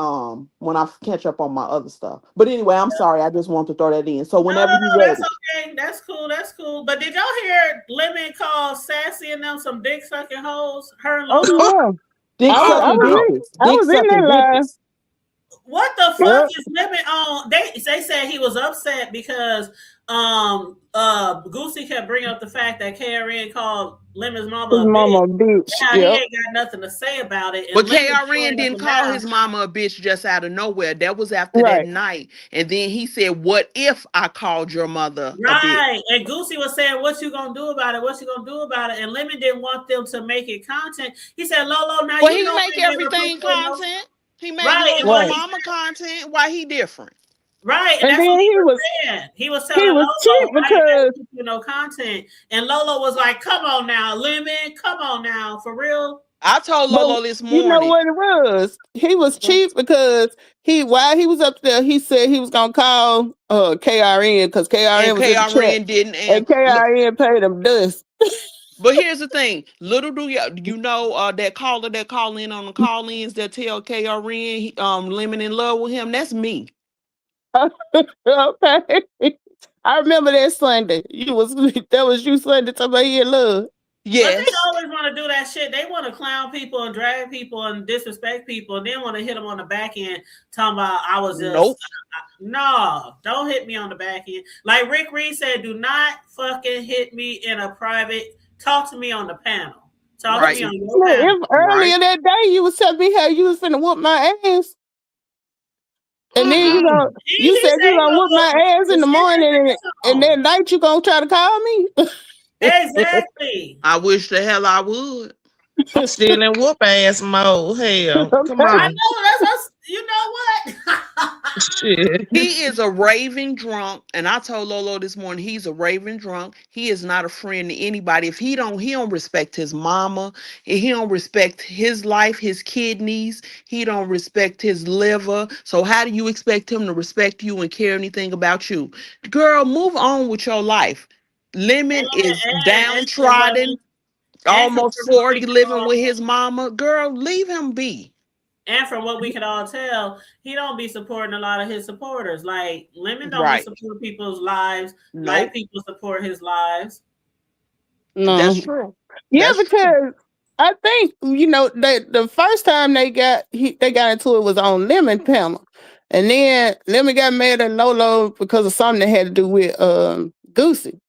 [SPEAKER 5] I catch up on my other stuff. But anyway, I'm sorry. I just want to throw that in. So whenever you're
[SPEAKER 2] That's
[SPEAKER 5] ready.
[SPEAKER 2] okay. That's cool. That's cool. But did y'all hear Lemon call Sassy and them some dick sucking hoes? Her and
[SPEAKER 3] Oh
[SPEAKER 2] Lolo.
[SPEAKER 3] yeah,
[SPEAKER 5] Dick
[SPEAKER 4] Oh
[SPEAKER 5] sucking
[SPEAKER 4] no.
[SPEAKER 5] bitches.
[SPEAKER 3] I
[SPEAKER 5] Dick
[SPEAKER 3] was in
[SPEAKER 5] sucking
[SPEAKER 3] that line.
[SPEAKER 5] bitches.
[SPEAKER 2] What the fuck
[SPEAKER 3] Yep.
[SPEAKER 2] is Lemon on? They said he was upset because Goosey kept bringing up the fact that KRN called Lemon's mama
[SPEAKER 3] His
[SPEAKER 2] a bitch.
[SPEAKER 3] mama a bitch.
[SPEAKER 2] Now he
[SPEAKER 3] Yep.
[SPEAKER 2] ain't got nothing to say about it. And
[SPEAKER 5] But
[SPEAKER 2] Lemon
[SPEAKER 5] KRN
[SPEAKER 2] showing up
[SPEAKER 5] didn't
[SPEAKER 2] and
[SPEAKER 5] call
[SPEAKER 2] down.
[SPEAKER 5] his mama a bitch just out of nowhere. That was after that
[SPEAKER 3] Right.
[SPEAKER 5] night. And then he said, "What if I called your mother a bitch?"
[SPEAKER 2] Right. And Goosey was saying, what you gonna do about it? What you gonna do about it? And Lemon didn't want them to make it content. He said, Lolo, now
[SPEAKER 5] Well,
[SPEAKER 2] you
[SPEAKER 5] he
[SPEAKER 2] know
[SPEAKER 5] make
[SPEAKER 2] we never put
[SPEAKER 5] everything
[SPEAKER 2] you in no
[SPEAKER 5] content. He made
[SPEAKER 2] right. And
[SPEAKER 5] little
[SPEAKER 2] what
[SPEAKER 3] Right.
[SPEAKER 2] he
[SPEAKER 5] mama content. Why he different?
[SPEAKER 2] right, and
[SPEAKER 3] And
[SPEAKER 2] that's
[SPEAKER 3] then
[SPEAKER 2] what he
[SPEAKER 3] he
[SPEAKER 2] was
[SPEAKER 3] was
[SPEAKER 2] saying. He was
[SPEAKER 3] he
[SPEAKER 2] telling
[SPEAKER 3] was
[SPEAKER 2] Lolo,
[SPEAKER 3] cheap
[SPEAKER 2] I ain't never
[SPEAKER 3] because
[SPEAKER 2] put you in no content. And Lolo was like, come on now, Lemon, come on now, for real.
[SPEAKER 5] I told
[SPEAKER 3] but
[SPEAKER 5] Lolo this
[SPEAKER 3] you know
[SPEAKER 5] morning.
[SPEAKER 3] what it was? He was cheap because while he was up there, he said he was gonna call KRN because
[SPEAKER 5] And
[SPEAKER 3] KRN was in the chat
[SPEAKER 5] KRN didn't.
[SPEAKER 3] and
[SPEAKER 5] And
[SPEAKER 3] KRN paid him dust.
[SPEAKER 5] but here's the thing: little do you know that caller that call in on the call-ins that tell KRN Lemon in love with him. That's me.
[SPEAKER 3] Okay. I remember that Sunday. That was you Sunday talking about he in love.
[SPEAKER 2] But they
[SPEAKER 5] Yes.
[SPEAKER 2] always want to do that shit. They want to clown people and drag people and disrespect people, and then want to hit them on the back end, talking about I was just
[SPEAKER 5] Nope.
[SPEAKER 2] no, don't hit me on the back end. Like Rick Reed said, do not fucking hit me in a private. Talk to me on the panel. Talk to me
[SPEAKER 5] Right.
[SPEAKER 2] on your
[SPEAKER 3] Look,
[SPEAKER 2] panel.
[SPEAKER 3] if earlier that day you was telling me how you was finna whoop my ass, and then
[SPEAKER 5] Mm-mm.
[SPEAKER 3] you
[SPEAKER 2] He
[SPEAKER 3] said
[SPEAKER 2] said
[SPEAKER 3] you
[SPEAKER 2] he
[SPEAKER 3] gonna
[SPEAKER 2] gonna
[SPEAKER 3] whoop my ass in the morning, and
[SPEAKER 2] go.
[SPEAKER 3] that night you gonna try to call me.
[SPEAKER 2] Exactly.
[SPEAKER 5] I wish the hell I would.
[SPEAKER 4] Still in whoop ass mode. Hell, come
[SPEAKER 3] Okay.
[SPEAKER 2] I
[SPEAKER 4] on.
[SPEAKER 2] know that's us. You know what?
[SPEAKER 4] Shit.
[SPEAKER 5] He is a raving drunk, and I told Lolo this morning he's a raving drunk. He is not a friend to anybody. If he don't respect his mama. He don't respect his life, his kidneys. He don't respect his liver. So how do you expect him to respect you and care anything about you? Girl, move on with your life. Lemon is
[SPEAKER 2] and from what
[SPEAKER 5] downtrodden,
[SPEAKER 2] we
[SPEAKER 5] almost
[SPEAKER 2] from what we
[SPEAKER 5] 40,
[SPEAKER 2] can
[SPEAKER 5] living
[SPEAKER 2] all
[SPEAKER 5] with his mama. Girl, leave him be.
[SPEAKER 2] and from what we can all tell, he don't be supporting a lot of his supporters. Like Lemon don't be
[SPEAKER 5] Right.
[SPEAKER 2] supporting people's lives
[SPEAKER 5] Nope.
[SPEAKER 2] like people support his lives.
[SPEAKER 5] That's
[SPEAKER 3] No.
[SPEAKER 5] true.
[SPEAKER 3] Yeah,
[SPEAKER 5] That's true.
[SPEAKER 3] because I think that the first time they got into it was on Lemon panel, and then Lemon got mad at Lolo because of something that had to do with Goosey.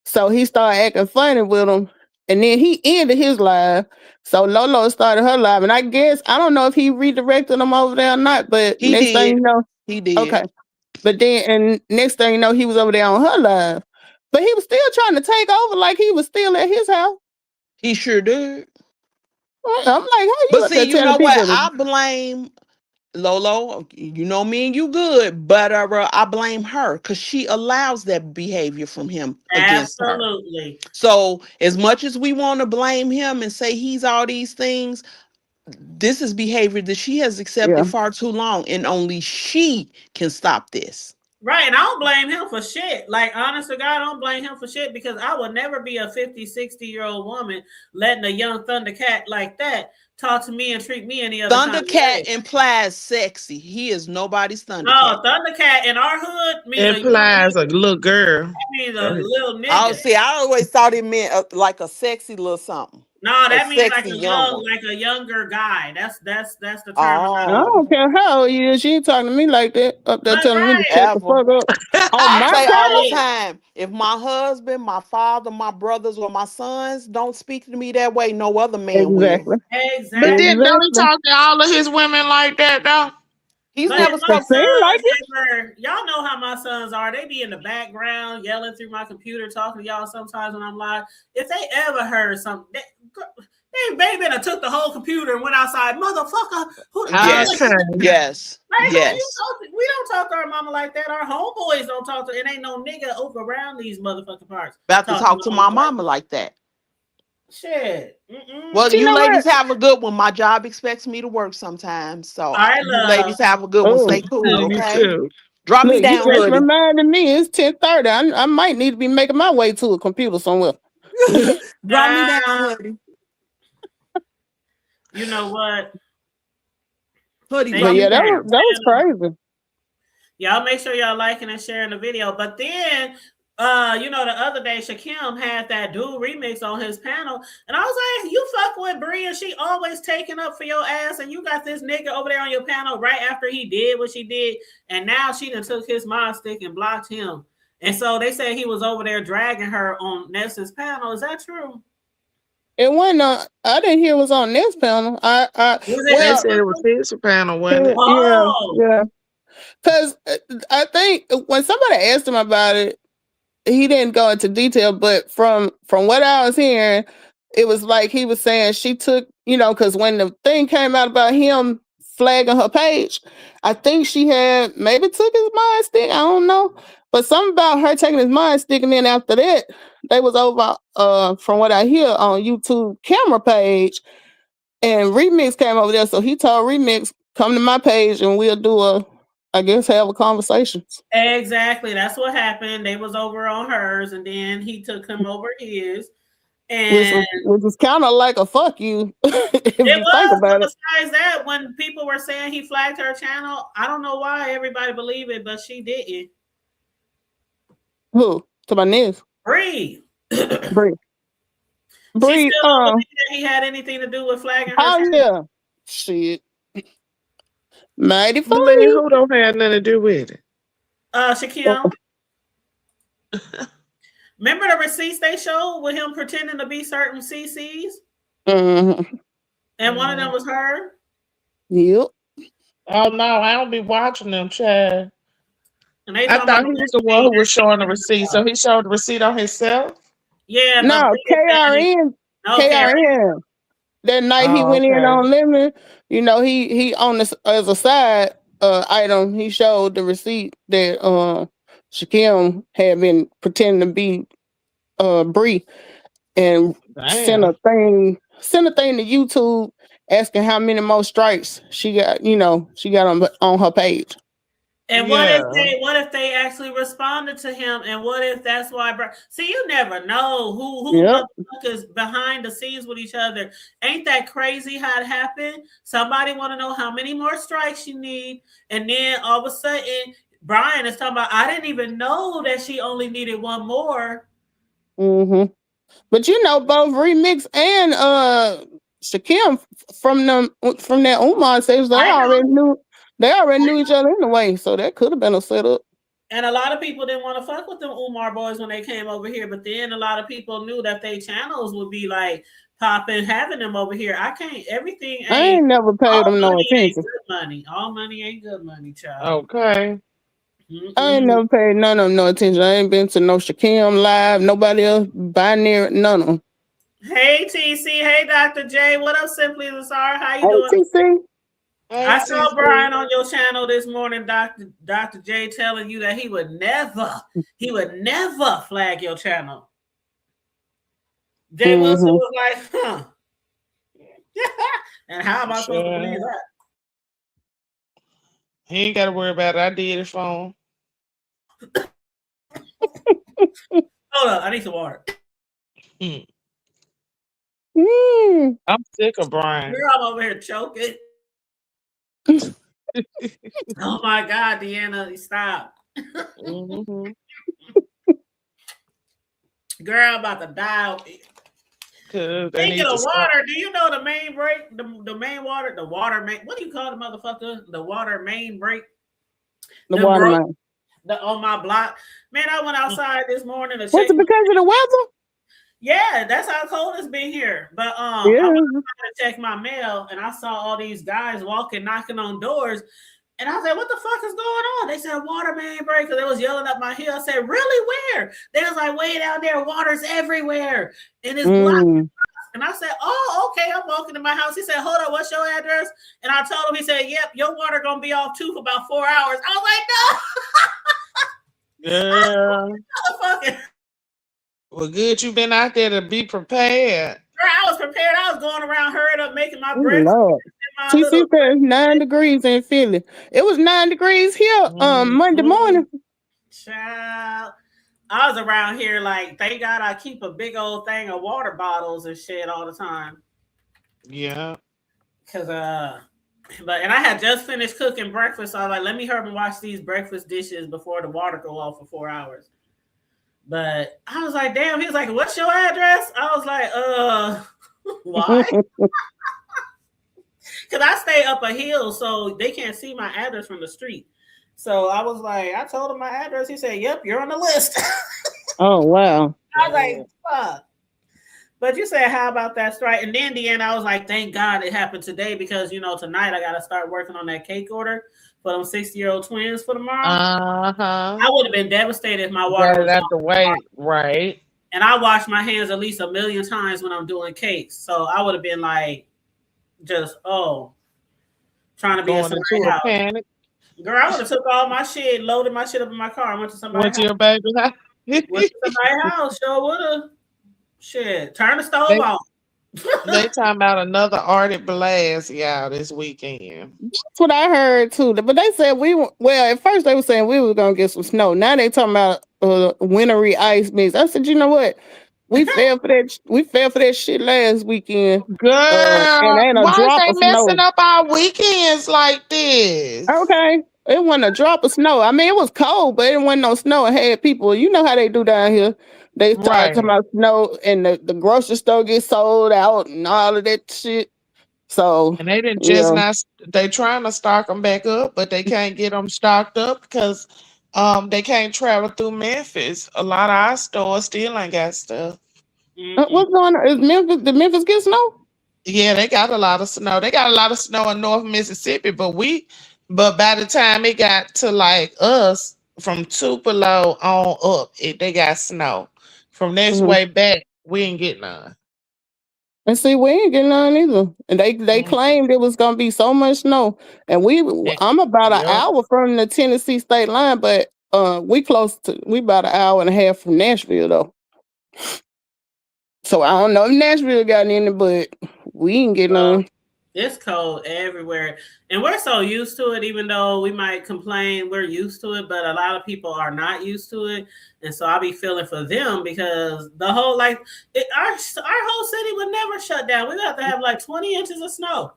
[SPEAKER 3] So he started acting funny with him, and then he ended his live. So Lolo started her live, and I guess I don't know if he redirected them over there or not. But
[SPEAKER 5] He
[SPEAKER 3] next thing
[SPEAKER 5] did.
[SPEAKER 3] you know,
[SPEAKER 5] He did.
[SPEAKER 3] okay. But then, and next thing you know, he was over there on her live, but he was still trying to take over, like he was still at his house.
[SPEAKER 5] He sure did.
[SPEAKER 3] I'm like, how you
[SPEAKER 5] But
[SPEAKER 3] up
[SPEAKER 5] see,
[SPEAKER 3] there
[SPEAKER 5] you
[SPEAKER 3] telling
[SPEAKER 5] know what?
[SPEAKER 3] people?
[SPEAKER 5] I blame Lolo, you know me and you good, but I blame her because she allows that behavior from him against her.
[SPEAKER 2] Absolutely.
[SPEAKER 5] So as much as we want to blame him and say he's all these things, this is behavior that she has accepted
[SPEAKER 3] Yeah.
[SPEAKER 5] far too long, and only she can stop this.
[SPEAKER 2] Right, and I don't blame him for shit. Like, honest to God, I don't blame him for shit because I would never be a 50, 60-year-old woman letting a young Thundercat like that talk to me and treat me any other kind of way.
[SPEAKER 5] Thundercat implies sexy. He is nobody's
[SPEAKER 2] No,
[SPEAKER 5] Thundercat.
[SPEAKER 2] Thundercat in our hood means a young
[SPEAKER 4] Implies a
[SPEAKER 2] nigga.
[SPEAKER 4] little girl.
[SPEAKER 2] That means
[SPEAKER 4] Go
[SPEAKER 2] a
[SPEAKER 4] ahead.
[SPEAKER 2] little
[SPEAKER 5] Oh,
[SPEAKER 2] nigga.
[SPEAKER 5] see, I always thought it meant like a sexy little something.
[SPEAKER 2] No,
[SPEAKER 5] A
[SPEAKER 2] that means like
[SPEAKER 5] sexy
[SPEAKER 2] a
[SPEAKER 5] young
[SPEAKER 2] young,
[SPEAKER 5] one.
[SPEAKER 2] like a younger guy. That's the
[SPEAKER 3] I
[SPEAKER 2] terminology.
[SPEAKER 3] don't care how old you is. She ain't talking to me like that. Up there
[SPEAKER 2] But
[SPEAKER 3] telling me to
[SPEAKER 2] right,
[SPEAKER 3] shut the
[SPEAKER 5] Ever.
[SPEAKER 3] fuck up. On
[SPEAKER 5] I
[SPEAKER 3] my
[SPEAKER 5] say all the
[SPEAKER 3] channel?
[SPEAKER 5] time, if my husband, my father, my brothers, or my sons don't speak to me that way, no other man will.
[SPEAKER 3] Exactly.
[SPEAKER 4] But
[SPEAKER 2] exactly.
[SPEAKER 4] then don't he
[SPEAKER 3] Exactly.
[SPEAKER 4] talk to all of his women like that though?
[SPEAKER 5] He's
[SPEAKER 2] But if
[SPEAKER 5] never
[SPEAKER 2] my
[SPEAKER 3] It
[SPEAKER 5] spoke.
[SPEAKER 3] seems like
[SPEAKER 2] sons
[SPEAKER 3] it.
[SPEAKER 2] ever, y'all know how my sons are. They be in the background yelling through my computer, talking to y'all sometimes when I'm live. If they ever heard something, they baby done took the whole computer and went outside. Motherfucker, who
[SPEAKER 5] Yes,
[SPEAKER 4] Okay.
[SPEAKER 5] yes,
[SPEAKER 2] like who you
[SPEAKER 5] yes.
[SPEAKER 2] talk to? We don't talk to our mama like that. Our homeboys don't talk to. It ain't no nigga over around these motherfucking parts.
[SPEAKER 5] About to
[SPEAKER 2] Talk to
[SPEAKER 5] talk
[SPEAKER 2] my
[SPEAKER 5] to
[SPEAKER 2] mama
[SPEAKER 5] my
[SPEAKER 2] like
[SPEAKER 5] mama like that.
[SPEAKER 2] shit.
[SPEAKER 5] Well,
[SPEAKER 3] You
[SPEAKER 5] you
[SPEAKER 3] know what?
[SPEAKER 5] ladies have a good one. My job expects me to work sometimes. So
[SPEAKER 2] All right,
[SPEAKER 5] you
[SPEAKER 2] love.
[SPEAKER 5] ladies have a good one.
[SPEAKER 3] Oh,
[SPEAKER 5] Stay cool,
[SPEAKER 4] You
[SPEAKER 5] okay?
[SPEAKER 4] too.
[SPEAKER 5] Drop me
[SPEAKER 3] look, you
[SPEAKER 5] down,
[SPEAKER 3] just
[SPEAKER 5] hoodie.
[SPEAKER 3] reminded me it's 10:30. I might need to be making my way to a computer somewhere.
[SPEAKER 5] Drop me down,
[SPEAKER 2] Uh,
[SPEAKER 5] hoodie.
[SPEAKER 2] you know what?
[SPEAKER 5] Hoodie,
[SPEAKER 2] Thank
[SPEAKER 3] But
[SPEAKER 5] drop
[SPEAKER 2] you
[SPEAKER 5] me
[SPEAKER 3] yeah, that
[SPEAKER 2] for
[SPEAKER 3] was
[SPEAKER 5] down.
[SPEAKER 3] that was crazy.
[SPEAKER 2] y'all make sure y'all liking and sharing the video. But then, you know, the other day Shakim had that dude remix on his panel, and I was like, "You fuck with Brie, and she always taking up for your ass, and you got this nigga over there on your panel right after he did what she did, and now she done took his mod stick and blocked him." And so they said he was over there dragging her on Ness's panel. Is that true?
[SPEAKER 3] It wasn't. I didn't hear it was on this panel.
[SPEAKER 2] Was it
[SPEAKER 4] They
[SPEAKER 3] Well,
[SPEAKER 4] said
[SPEAKER 2] this
[SPEAKER 4] it was
[SPEAKER 2] one?
[SPEAKER 4] his panel, wasn't it?
[SPEAKER 3] yeah,
[SPEAKER 2] Oh,
[SPEAKER 3] yeah. Because I think when somebody asked him about it, he didn't go into detail, but from what I was hearing, it was like he was saying she took, because when the thing came out about him flagging her page, I think she had maybe took his mind stick. I don't know, but something about her taking his mind stick, and then after that, they was over. From what I hear on YouTube camera page, and Remix came over there, so he told Remix come to my page and we'll do I guess have a conversation.
[SPEAKER 2] exactly. That's what happened. They was over on hers, and then he took him over his.
[SPEAKER 3] Which
[SPEAKER 2] And
[SPEAKER 3] was kind of like a fuck you if
[SPEAKER 2] it
[SPEAKER 3] you think
[SPEAKER 2] was,
[SPEAKER 3] about
[SPEAKER 2] but
[SPEAKER 3] it.
[SPEAKER 2] besides that, when people were saying he flagged her channel, I don't know why everybody believed it, but she didn't.
[SPEAKER 3] Who? To my niece.
[SPEAKER 2] Bree. She
[SPEAKER 3] Bree. Bree,
[SPEAKER 2] still don't believe that he had anything to do with flagging her
[SPEAKER 3] oh
[SPEAKER 2] channel.
[SPEAKER 3] yeah. Shit. Mighty
[SPEAKER 4] Believe
[SPEAKER 3] funny.
[SPEAKER 4] who don't have nothing to do with it.
[SPEAKER 2] Shaquille. Remember the receipts they showed with him pretending to be certain CCs?
[SPEAKER 3] Mm-hmm.
[SPEAKER 2] And one of them was her.
[SPEAKER 3] Yep.
[SPEAKER 4] Oh no, I don't be watching them, Chad.
[SPEAKER 2] And they
[SPEAKER 4] I
[SPEAKER 2] talking about
[SPEAKER 4] thought he was the one who was showing the receipt, so
[SPEAKER 2] that.
[SPEAKER 4] he showed the receipt on himself.
[SPEAKER 2] Yeah, but
[SPEAKER 3] No,
[SPEAKER 2] Bree is saying,
[SPEAKER 3] KRN.
[SPEAKER 2] okay,
[SPEAKER 3] KRN. That night he
[SPEAKER 4] Oh,
[SPEAKER 3] went in
[SPEAKER 4] okay.
[SPEAKER 3] on Lemon, he on this as a side item, he showed the receipt that Shakim had been pretending to be Bree, and
[SPEAKER 4] Damn.
[SPEAKER 3] sent a thing to YouTube asking how many more strikes she got, she got on her page.
[SPEAKER 2] and
[SPEAKER 4] Yeah.
[SPEAKER 2] what if they actually responded to him? And what if that's why? See, you never know who
[SPEAKER 3] Yep.
[SPEAKER 2] motherfuckers behind the scenes with each other. Ain't that crazy how it happened? Somebody want to know how many more strikes you need, and then all of a sudden Brian is talking about. I didn't even know that she only needed one more.
[SPEAKER 3] Mm-hmm. But both Remix and Shakim from that Umar stage,
[SPEAKER 2] I know.
[SPEAKER 3] they already knew each other anyway, so that could have been a setup.
[SPEAKER 2] And a lot of people didn't want to fuck with them Umar boys when they came over here, but then a lot of people knew that their channels would be like popping, having them over here. I can't. Everything
[SPEAKER 3] I
[SPEAKER 2] ain't.
[SPEAKER 3] ain't never paid
[SPEAKER 2] All
[SPEAKER 3] them no
[SPEAKER 2] money ain't
[SPEAKER 3] attention.
[SPEAKER 2] good money. All money ain't good money, child.
[SPEAKER 4] Okay.
[SPEAKER 3] I ain't
[SPEAKER 2] Mm-mm.
[SPEAKER 3] never paid none of them no attention. I ain't been to no Shakim live, nobody else binary, none of them.
[SPEAKER 2] Hey TC, hey Dr. J, what up, Simply Lazar? How you
[SPEAKER 3] Hey,
[SPEAKER 2] doing?
[SPEAKER 3] TC.
[SPEAKER 2] I
[SPEAKER 4] Hey,
[SPEAKER 2] saw
[SPEAKER 4] Cece.
[SPEAKER 2] Brian on your channel this morning, Dr. J, telling you that he would never flag your channel. Jay Wilson was like, huh. And how am I supposed to believe
[SPEAKER 4] Sure.
[SPEAKER 2] that?
[SPEAKER 4] He ain't got to worry about it. I did it for him.
[SPEAKER 2] Hold up, I need some water.
[SPEAKER 4] Hmm.
[SPEAKER 3] Mm.
[SPEAKER 4] I'm sick of Brian.
[SPEAKER 2] Girl, I'm over here choking. Oh my God, Deanna, stop.
[SPEAKER 4] Mm-hmm.
[SPEAKER 2] Girl, I'm about to die.
[SPEAKER 4] Cause they
[SPEAKER 2] Speaking
[SPEAKER 4] need to
[SPEAKER 2] of
[SPEAKER 4] stop.
[SPEAKER 2] water, do you know the main break? The main water, the water main. What do you call the motherfucker? The water main break.
[SPEAKER 3] The
[SPEAKER 2] The broke
[SPEAKER 3] watermelon.
[SPEAKER 2] on my block. Man, I went outside this morning to
[SPEAKER 3] Was
[SPEAKER 2] check.
[SPEAKER 3] it because of the weather?
[SPEAKER 2] Yeah, that's how cold it's been here. But I
[SPEAKER 3] Yeah.
[SPEAKER 2] went outside to check my mail, and I saw all these guys walking, knocking on doors. And I was like, what the fuck is going on? They said water main break, because they was yelling up my hill. I said, really, where? They was like, way down there, water's everywhere. And it's blocked. And I said, oh, okay, I'm walking to my house. He said, hold up, what's your address? And I told him, he said, yep, your water going to be off too for about 4 hours. I was like, no.
[SPEAKER 4] Yeah.
[SPEAKER 2] Motherfucker.
[SPEAKER 4] Well, good. You've been out there to be prepared.
[SPEAKER 2] Girl, I was prepared. I was going around, hurried up, making my
[SPEAKER 3] Oh,
[SPEAKER 2] breakfast.
[SPEAKER 3] Lord.
[SPEAKER 2] My
[SPEAKER 3] TC
[SPEAKER 2] little
[SPEAKER 3] said 9 degrees in Philly. It was 9 degrees here Monday morning.
[SPEAKER 2] child. I was around here like, thank God I keep a big old thing of water bottles and shit all the time.
[SPEAKER 4] Yeah.
[SPEAKER 2] Cause and I had just finished cooking breakfast, so I was like, let me hurry and wash these breakfast dishes before the water go off for 4 hours. But I was like, damn. He was like, what's your address? I was like, why? Because I stay up a hill, so they can't see my address from the street. So I was like, I told him my address. He said, yep, you're on the list.
[SPEAKER 3] Oh, wow.
[SPEAKER 2] I was like, fuck. But you said, how about that strike? And then the end, I was like, thank God it happened today, because, tonight I got to start working on that cake order for them 60-year-old twins for tomorrow.
[SPEAKER 4] Uh-huh.
[SPEAKER 2] I would have been devastated if my
[SPEAKER 4] You
[SPEAKER 2] water
[SPEAKER 4] got
[SPEAKER 2] was
[SPEAKER 4] it out
[SPEAKER 2] off
[SPEAKER 4] the way, right?
[SPEAKER 2] And I wash my hands at least 1,000,000 times when I'm doing cakes. So I would have been like, trying to be in
[SPEAKER 4] Going into
[SPEAKER 2] somebody's
[SPEAKER 4] a
[SPEAKER 2] house.
[SPEAKER 4] panic.
[SPEAKER 2] Girl, I would have took all my shit, loaded my shit up in my car, and went to somebody's
[SPEAKER 4] Went to
[SPEAKER 2] house.
[SPEAKER 4] your baby's house.
[SPEAKER 2] Went to somebody's house, sure would have. Shit, turn the stove
[SPEAKER 4] They,
[SPEAKER 2] on.
[SPEAKER 4] they talking about another Arctic blast, y'all, this weekend.
[SPEAKER 3] That's what I heard too. But they said at first they were saying we were going to get some snow. Now they talking about wintry ice mix. I said, you know what? We fell for that. We fell for that shit last weekend. And
[SPEAKER 4] Girl,
[SPEAKER 3] ain't a
[SPEAKER 4] why is
[SPEAKER 3] drop
[SPEAKER 4] they
[SPEAKER 3] of
[SPEAKER 4] messing
[SPEAKER 3] snow.
[SPEAKER 4] up our weekends like this?
[SPEAKER 3] Okay. It wasn't a drop of snow. I mean, it was cold, but it wasn't no snow. It had people. You know how they do down here. They start
[SPEAKER 4] Right.
[SPEAKER 3] talking about snow, and the grocery store gets sold out and all of that shit. So,
[SPEAKER 4] And they didn't just
[SPEAKER 3] yeah.
[SPEAKER 4] not, they trying to stock them back up, but they can't get them stocked up because they can't travel through Memphis. A lot of our stores still ain't got stuff.
[SPEAKER 3] What's going on? Did Memphis get snow?
[SPEAKER 4] Yeah, they got a lot of snow. They got a lot of snow in North Mississippi, but by the time it got to like us from Tupelo on up, they got snow. From this
[SPEAKER 3] Mhm.
[SPEAKER 4] way back, we ain't getting none.
[SPEAKER 3] And see, we ain't getting none either. And they
[SPEAKER 4] Mm.
[SPEAKER 3] claimed it was gonna be so much snow. And
[SPEAKER 4] Eh,
[SPEAKER 3] I'm about an
[SPEAKER 4] Yep.
[SPEAKER 3] hour from the Tennessee state line, but we about an hour and a half from Nashville though. So I don't know if Nashville got any, but we ain't getting
[SPEAKER 2] Well,
[SPEAKER 3] none.
[SPEAKER 2] it's cold everywhere. And we're so used to it, even though we might complain, we're used to it, but a lot of people are not used to it. And so I'll be feeling for them, because the whole, our whole city would never shut down. We have to have like 20 inches of snow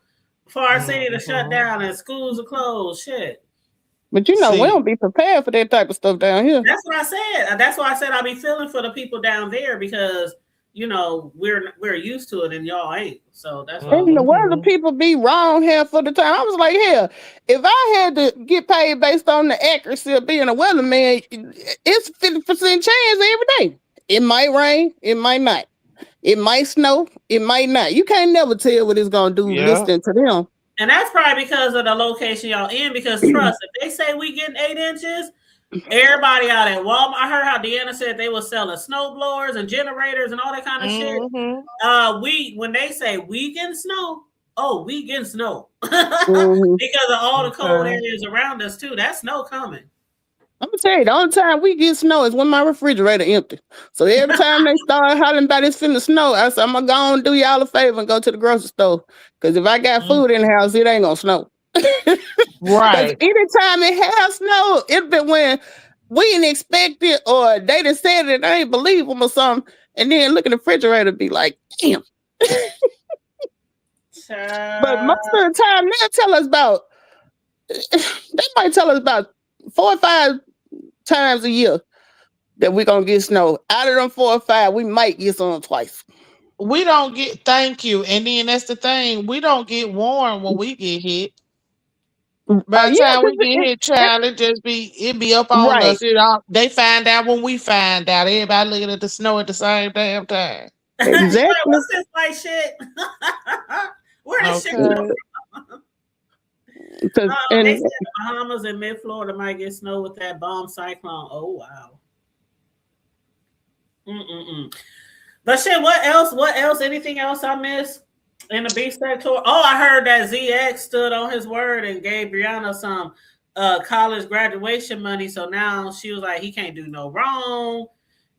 [SPEAKER 2] for our city to shut
[SPEAKER 4] Mhm.
[SPEAKER 2] down, and schools are closed. Shit.
[SPEAKER 3] But we
[SPEAKER 4] See,
[SPEAKER 3] don't be prepared for that type of stuff down here.
[SPEAKER 2] That's what I said. That's why I said I'll be feeling for the people down there, because we're used to it and y'all ain't. So that's what I
[SPEAKER 3] And
[SPEAKER 2] was.
[SPEAKER 3] the weather
[SPEAKER 4] mhm.
[SPEAKER 3] people be wrong half of the time. I was like, hell, if I had to get paid based on the accuracy of being a weatherman, it's 50% chance every day. It might rain, it might not. It might snow, it might not. You can't never tell what it's gonna do
[SPEAKER 4] Yeah.
[SPEAKER 3] listening to them.
[SPEAKER 2] And that's probably because of the location y'all in. Because trust, if they say we getting 8 inches, everybody out at Walmart. I heard how Deanna said they were selling snow blowers and generators and all that kind of shit.
[SPEAKER 4] Mhm.
[SPEAKER 2] When they say we getting snow, oh, we getting snow
[SPEAKER 3] Mhm.
[SPEAKER 2] because of all the cold
[SPEAKER 4] Okay.
[SPEAKER 2] areas around us too. That snow coming.
[SPEAKER 3] I'm gonna tell you, the only time we get snow is when my refrigerator empty. So every time they start hollering about it's finna snow, I said I'm gonna go and do y'all a favor and go to the grocery store. Cause if I got
[SPEAKER 4] Mm,
[SPEAKER 3] food in the house, it ain't gonna snow. Cause
[SPEAKER 4] right.
[SPEAKER 3] anytime it has snow, it been when we didn't expect it or they done said it, I ain't believe them or something. And then look in the refrigerator and be like, damn. But
[SPEAKER 2] Child.
[SPEAKER 3] most of the time they'll tell us about they might tell us about 4 or 5 times a year that we're gonna get snow. Out of them 4 or 5, we might get some twice.
[SPEAKER 4] We don't get thank you. And then that's the thing. We don't get warm when we get hit. By the
[SPEAKER 3] Yeah,
[SPEAKER 4] time
[SPEAKER 3] 'cause
[SPEAKER 4] we get hit, child, it be up on
[SPEAKER 3] right.
[SPEAKER 4] us. They find out when we find out. Everybody looking at the snow at the same damn time.
[SPEAKER 2] You like,
[SPEAKER 3] Exactly.
[SPEAKER 2] what's this white shit? Where this shit come
[SPEAKER 4] Okay.
[SPEAKER 2] from?
[SPEAKER 3] Because
[SPEAKER 2] They
[SPEAKER 3] and
[SPEAKER 2] said the Bahamas and mid Florida might get snow with that bomb cyclone. Oh wow. Mm-mm-mm. But shit, what else? What else? Anything else I missed in the B sector? Oh, I heard that ZX stood on his word and gave Brianna some college graduation money. So now she was like, he can't do no wrong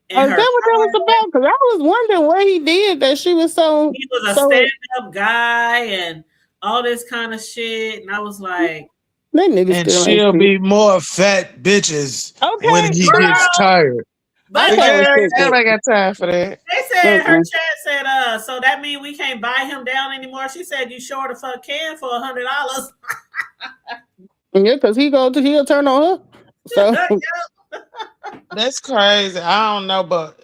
[SPEAKER 2] in
[SPEAKER 3] is
[SPEAKER 2] her
[SPEAKER 3] that what that was
[SPEAKER 2] class.
[SPEAKER 3] about? Because I was wondering what he did that she was so
[SPEAKER 2] He was a
[SPEAKER 3] so
[SPEAKER 2] stand-up guy and all this kind of shit. And I was like,
[SPEAKER 3] that nigga
[SPEAKER 6] And
[SPEAKER 3] still ain't
[SPEAKER 6] she'll
[SPEAKER 3] shit.
[SPEAKER 6] be more fat bitches when
[SPEAKER 3] Okay,
[SPEAKER 6] he
[SPEAKER 3] girl,
[SPEAKER 6] gets
[SPEAKER 2] girl.
[SPEAKER 6] tired.
[SPEAKER 2] But
[SPEAKER 3] okay,
[SPEAKER 2] look,
[SPEAKER 3] respect that.
[SPEAKER 4] Everybody got time for that.
[SPEAKER 2] they said her
[SPEAKER 3] Mm-mm.
[SPEAKER 2] chat said, so that means we can't buy him down anymore. She said you sure the fuck can for $100.
[SPEAKER 3] Yeah, because he'll turn on her. So
[SPEAKER 4] That's crazy. I don't know, but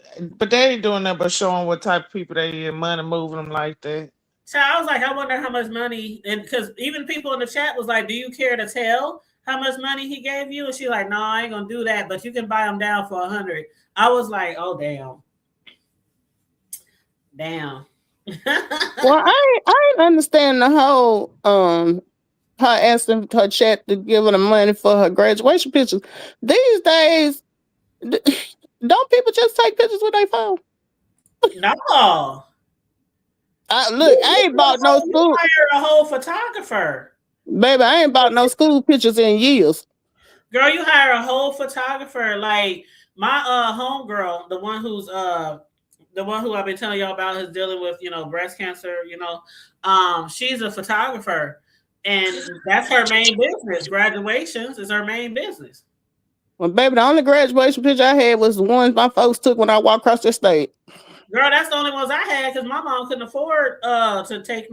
[SPEAKER 4] they ain't doing that but showing what type of people they is, money moving them like that.
[SPEAKER 2] So I was like, I wonder how much money, and because even people in the chat was like, do you care to tell how much money he gave you? And she like, no, I ain't gonna do that, but you can buy him down for 100. I was like, oh damn.
[SPEAKER 3] well, I ain't understand the whole her asking her chat to give her the money for her graduation pictures. These days, don't people just take pictures with their phone?
[SPEAKER 2] No.
[SPEAKER 3] Look, I ain't bought no
[SPEAKER 2] You
[SPEAKER 3] school,
[SPEAKER 2] hire a whole photographer.
[SPEAKER 3] baby. I ain't bought no school pictures in years.
[SPEAKER 2] Girl, you hire a whole photographer. Like my homegirl, the one who I've been telling y'all about is dealing with, breast cancer, she's a photographer and that's her main business. Graduations is her main business.
[SPEAKER 3] Well, baby, the only graduation picture I had was the ones my folks took when I walked across the stage.
[SPEAKER 2] Girl, that's the only ones I had because my mom couldn't afford to take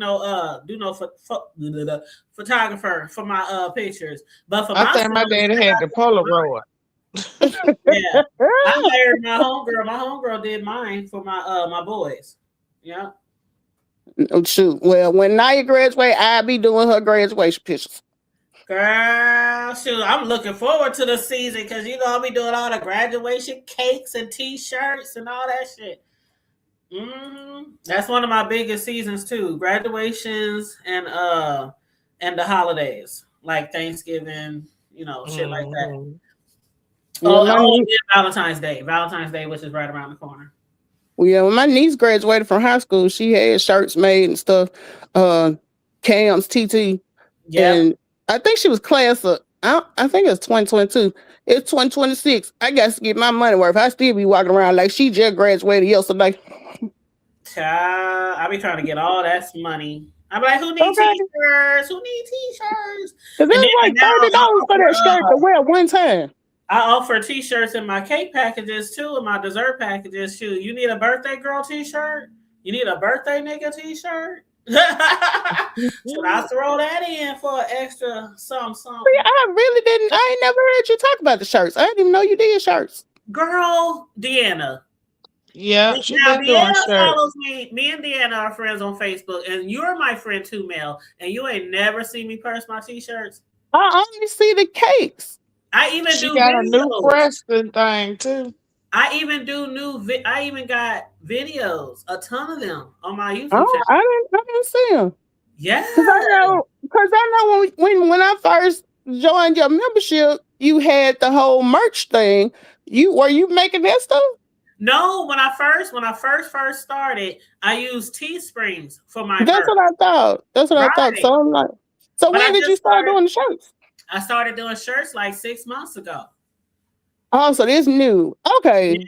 [SPEAKER 2] photographer for my pictures. But for
[SPEAKER 4] I
[SPEAKER 2] my
[SPEAKER 4] think my
[SPEAKER 2] son,
[SPEAKER 4] daddy had the Polaroid.
[SPEAKER 2] yeah, I hired my homegirl. My homegirl did mine for my boys. Yeah.
[SPEAKER 3] Oh, shoot. Well, when Naya graduate, I'll be doing her graduation pictures.
[SPEAKER 2] Girl, shoot, I'm looking forward to the season because I'll be doing all the graduation cakes and T-shirts and all that shit. That's one of my biggest seasons too. Graduations and the holidays like Thanksgiving, shit like that.
[SPEAKER 4] Mhm.
[SPEAKER 3] Yeah,
[SPEAKER 2] And Valentine's Day. Valentine's Day, which is right around the corner.
[SPEAKER 3] yeah, when my niece graduated from high school, she had shirts made and stuff. Cam's TT,
[SPEAKER 2] Yep.
[SPEAKER 3] and I think she was class of. I think it's 2022. It's 2026. I got to get my money worth. I still be walking around like she just graduated yesterday.
[SPEAKER 2] Child, I be trying to get all that money. I'm like, who need
[SPEAKER 3] Okay,
[SPEAKER 2] T-shirts? Who need T-shirts?
[SPEAKER 3] because
[SPEAKER 2] And then
[SPEAKER 3] it's like
[SPEAKER 2] now
[SPEAKER 3] $30 for that shirt to wear one time.
[SPEAKER 2] I offer T-shirts in my cake packages too, and my dessert packages too. You need a birthday girl T-shirt? You need a birthday nigga T-shirt? Should I throw that in for an extra something?
[SPEAKER 3] See, I really didn't. I ain't never heard you talk about the shirts. I didn't even know you did shirts.
[SPEAKER 2] Girl, Deanna.
[SPEAKER 4] Yeah, she
[SPEAKER 2] Now
[SPEAKER 4] been doing
[SPEAKER 2] Deanna
[SPEAKER 4] shirts.
[SPEAKER 2] follows me. Me and Deanna are friends on Facebook, and you're my friend too, Mel. And you ain't never seen me purse my T-shirts.
[SPEAKER 3] I only see the cakes.
[SPEAKER 2] I even
[SPEAKER 4] She
[SPEAKER 2] do
[SPEAKER 4] got a new
[SPEAKER 2] videos.
[SPEAKER 4] Preston thing too.
[SPEAKER 2] I even do I even got videos, a ton of them on my YouTube
[SPEAKER 3] Oh,
[SPEAKER 2] channel.
[SPEAKER 3] I didn't see them.
[SPEAKER 2] Yeah.
[SPEAKER 3] Because I know when I first joined your membership, you had the whole merch thing. Were you making that stuff?
[SPEAKER 2] No, when I first started, I used Teesprings for my
[SPEAKER 3] That's
[SPEAKER 2] merch.
[SPEAKER 3] what I thought. That's what I thought.
[SPEAKER 2] Right.
[SPEAKER 3] So I'm like, so
[SPEAKER 2] But
[SPEAKER 3] when did you start doing the shirts?
[SPEAKER 2] I started doing shirts like 6 months ago.
[SPEAKER 3] Oh, so this new. Okay.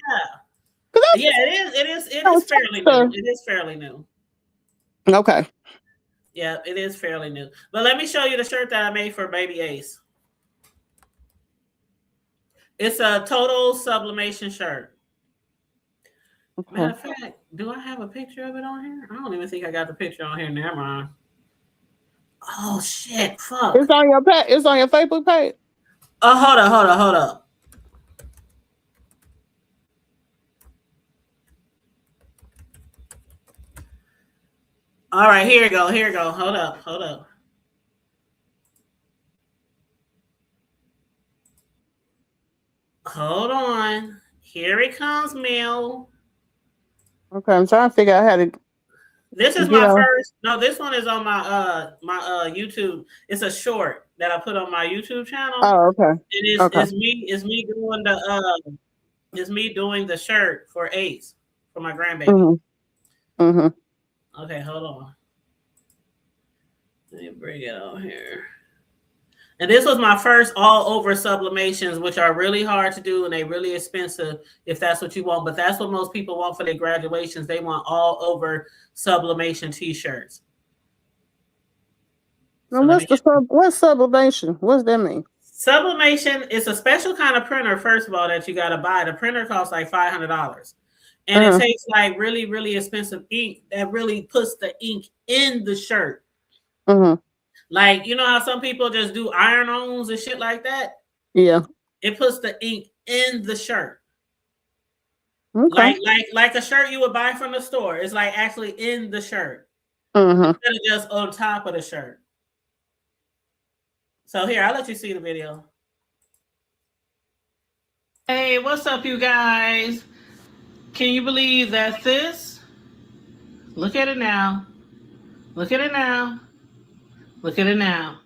[SPEAKER 2] Yeah, it is fairly new. It is fairly new.
[SPEAKER 3] Okay.
[SPEAKER 2] Yeah, it is fairly new. But let me show you the shirt that I made for Baby Ace. It's a total sublimation shirt.
[SPEAKER 3] Okay.
[SPEAKER 2] Matter of fact, do I have a picture of it on here? I don't even think I got the picture on here. Never mind. Oh shit! Fuck.
[SPEAKER 3] It's on your page. It's on your Facebook page.
[SPEAKER 2] Oh, hold up. All right, here you go. Hold up. Hold on. Here it comes, Mel.
[SPEAKER 3] Okay, I'm trying to figure out how to.
[SPEAKER 2] This is my first. No, this one is on my YouTube. It's a short that I put on my YouTube channel.
[SPEAKER 3] Oh, okay.
[SPEAKER 2] It's me doing the shirt for Ace for my grandbaby. Okay, hold on. Let me bring it on here. And this was my first all over sublimations, which are really hard to do and they really expensive if that's what you want. But that's what most people want for their graduations. They want all over sublimation t-shirts.
[SPEAKER 3] Now, what's sublimation? What's that mean?
[SPEAKER 2] Sublimation is a special kind of printer, first of all, that you got to buy. The printer costs like $500. And it takes like really, really expensive ink that really puts the ink in the shirt. Like, you know how some people just do iron-ons and shit like that?
[SPEAKER 3] Yeah.
[SPEAKER 2] It puts the ink in the shirt.
[SPEAKER 3] Okay.
[SPEAKER 2] Like a shirt you would buy from the store. It's like actually in the shirt. Instead of just on top of the shirt. So here, I'll let you see the video. Hey, what's up, you guys? Can you believe that this? Look at it now. Look at it now. Look at it now.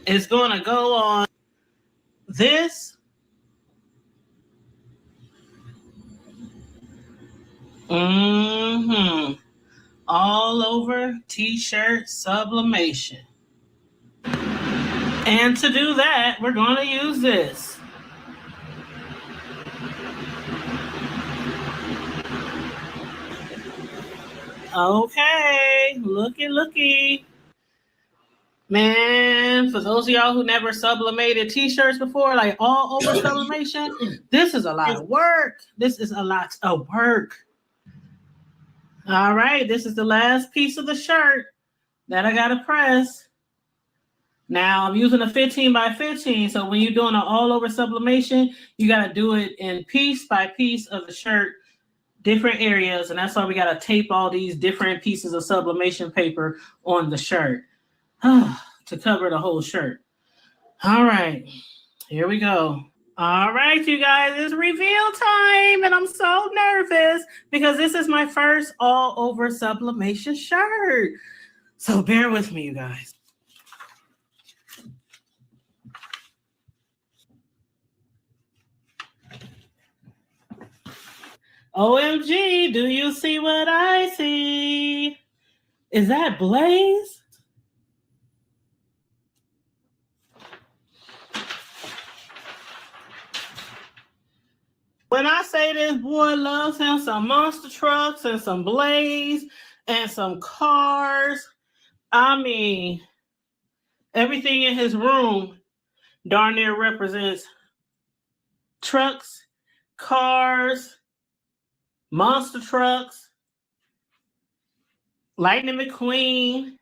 [SPEAKER 2] It's going to go on this. All over t-shirt sublimation. And to do that, we're going to use this. Okay, looky. Man, for those of y'all who never sublimated t-shirts before, like all over sublimation, this is a lot of work. All right, this is the last piece of the shirt that I gotta press. Now I'm using a 15 by 15, so when you're doing an all over sublimation, you gotta do it in piece by piece of the shirt, different areas, and that's why we gotta tape all these different pieces of sublimation paper on the shirt to cover the whole shirt. All right, here we go. All right, you guys, it's reveal time, and I'm so nervous because this is my first all over sublimation shirt. So bear with me, you guys. OMG, do you see what I see? Is that Blaze? When I say this boy loves him some monster trucks and some Blaze and some cars, I mean, everything in his room darn near represents trucks, cars, monster trucks, Lightning McQueen,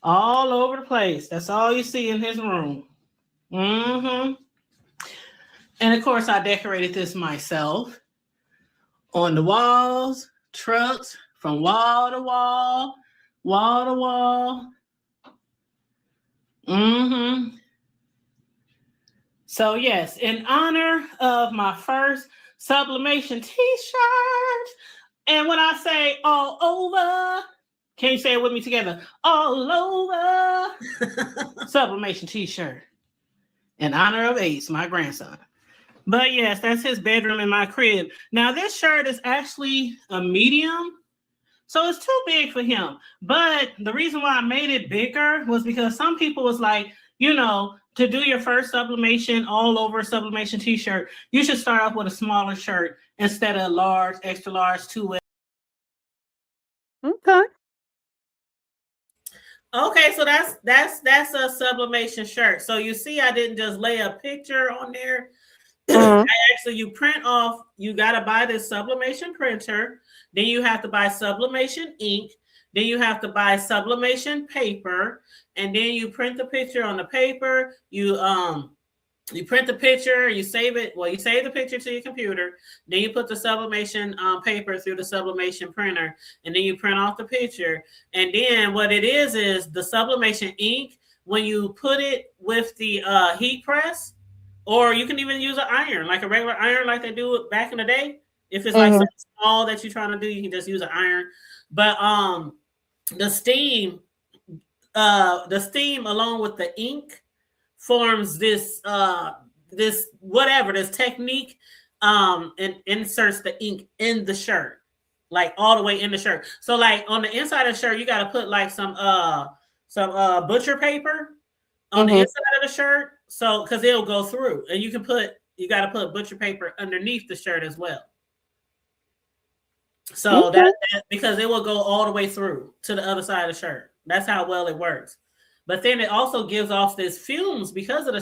[SPEAKER 2] all over the place. That's all you see in his room. And of course, I decorated this myself. On the walls, trucks from wall to wall, wall to wall. So yes, in honor of my first sublimation t-shirt, and when I say all over, can you say it with me together? All over sublimation t-shirt in honor of Ace, my grandson. But yes, that's his bedroom in my crib. Now this shirt is actually a medium, so it's too big for him. But the reason why I made it bigger was because some people was like, to do your first sublimation all over sublimation t-shirt, you should start off with a smaller shirt instead of large, extra large, 2X.
[SPEAKER 3] Okay.
[SPEAKER 2] Okay, so that's a sublimation shirt. So you see, I didn't just lay a picture on there. Actually, you print off. You gotta buy this sublimation printer. Then you have to buy sublimation ink. Then you have to buy sublimation paper, and then you print the picture on the paper. You print the picture, you save it. Well, you save the picture to your computer. Then you put the sublimation paper through the sublimation printer, and then you print off the picture. And then what it is the sublimation ink. When you put it with the heat press, or you can even use an iron, like a regular iron, like they do it back in the day. If it's like something small that you're trying to do, you can just use an iron. But the steam along with the ink forms this technique, and inserts the ink in the shirt, like all the way in the shirt. So like on the inside of the shirt, you got to put like some butcher paper on the inside of the shirt, so because it'll go through, and you got to put butcher paper underneath the shirt as well. So that because it will go all the way through to the other side of the shirt. That's how well it works. But then it also gives off this fumes because of the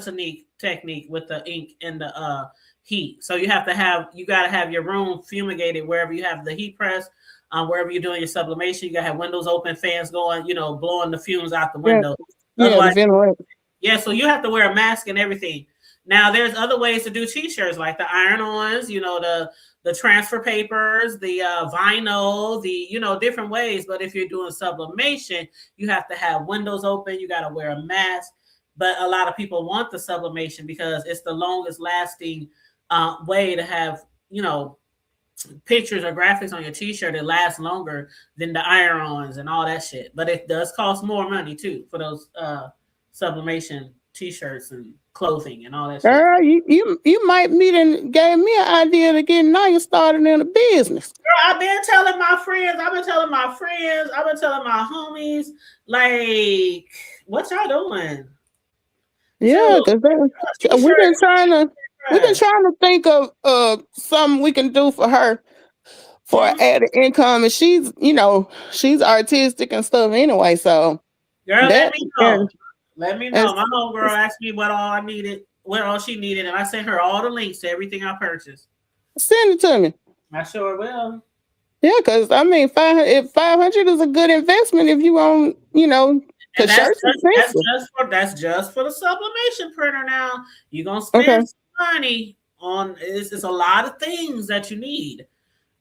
[SPEAKER 2] technique with the ink and the heat. So you got to have your room fumigated wherever you have the heat press, wherever you're doing your sublimation. You got to have windows open, fans going, blowing the fumes out the window. Yeah, so you have to wear a mask and everything. Now, there's other ways to do t-shirts, like the iron-ons, the transfer papers, the vinyl, the different ways. But if you're doing sublimation, you have to have windows open. You got to wear a mask. But a lot of people want the sublimation because it's the longest lasting way to have, pictures or graphics on your t-shirt. It lasts longer than the iron-ons and all that shit. But it does cost more money too for those sublimation t-shirts and clothing and all that shit.
[SPEAKER 3] Girl, you might meet and gave me an idea to get now you started in a business.
[SPEAKER 2] Girl, I've been telling my friends, I've been telling my homies, like, what y'all doing?
[SPEAKER 3] Yeah, because we've been trying to think of something we can do for her for added income, and she's artistic and stuff anyway. So
[SPEAKER 2] girl, let me know. Let me know. My homegirl asked me what all she needed, and I sent her all the links to everything I purchased.
[SPEAKER 3] Send it to me.
[SPEAKER 2] I sure will.
[SPEAKER 3] Yeah, because I mean, 500 is a good investment if you own, because shirts
[SPEAKER 2] that's just for the sublimation printer. Now you're gonna spend some money on it's a lot of things that you need.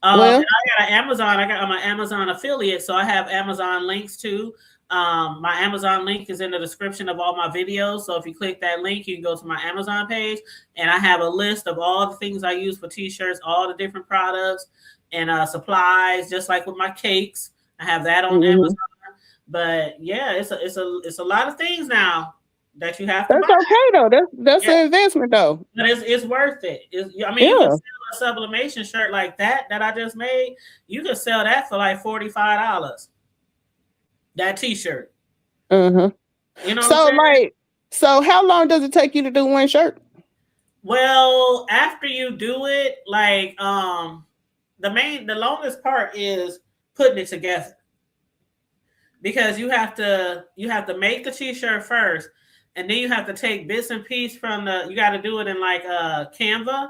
[SPEAKER 2] And I got an Amazon. I'm an Amazon affiliate, so I have Amazon links too. My Amazon link is in the description of all my videos. So if you click that link, you can go to my Amazon page, and I have a list of all the things I use for t-shirts, all the different products and supplies, just like with my cakes. I have that on Amazon. But yeah, it's a lot of things now that you have to buy.
[SPEAKER 3] That's okay though. That's an investment though.
[SPEAKER 2] But it's worth it. You can sell a sublimation shirt like that I just made. You can sell that for like $45. That t-shirt.
[SPEAKER 3] So how long does it take you to do one shirt?
[SPEAKER 2] Well, after you do it, like the longest part is putting it together. Because you have to make the t-shirt first, and then you have to take bits and pieces from you got to do it in like Canva.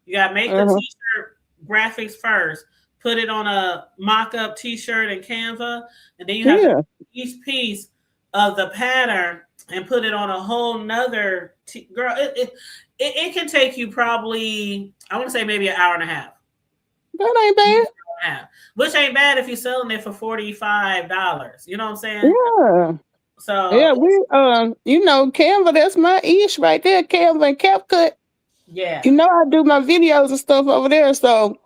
[SPEAKER 2] You got to make the t-shirt graphics first. Put it on a mock-up t-shirt in Canva, and then you have to take each piece of the pattern and put it on a whole nother girl. It can take you probably, I want to say maybe an hour and a half.
[SPEAKER 3] That ain't bad.
[SPEAKER 2] Which ain't bad if you're selling it for $45. You know what I'm saying?
[SPEAKER 3] Yeah.
[SPEAKER 2] So
[SPEAKER 3] yeah, we Canva, that's my ish right there. Canva and CapCut.
[SPEAKER 2] Yeah.
[SPEAKER 3] I do my videos and stuff over there. So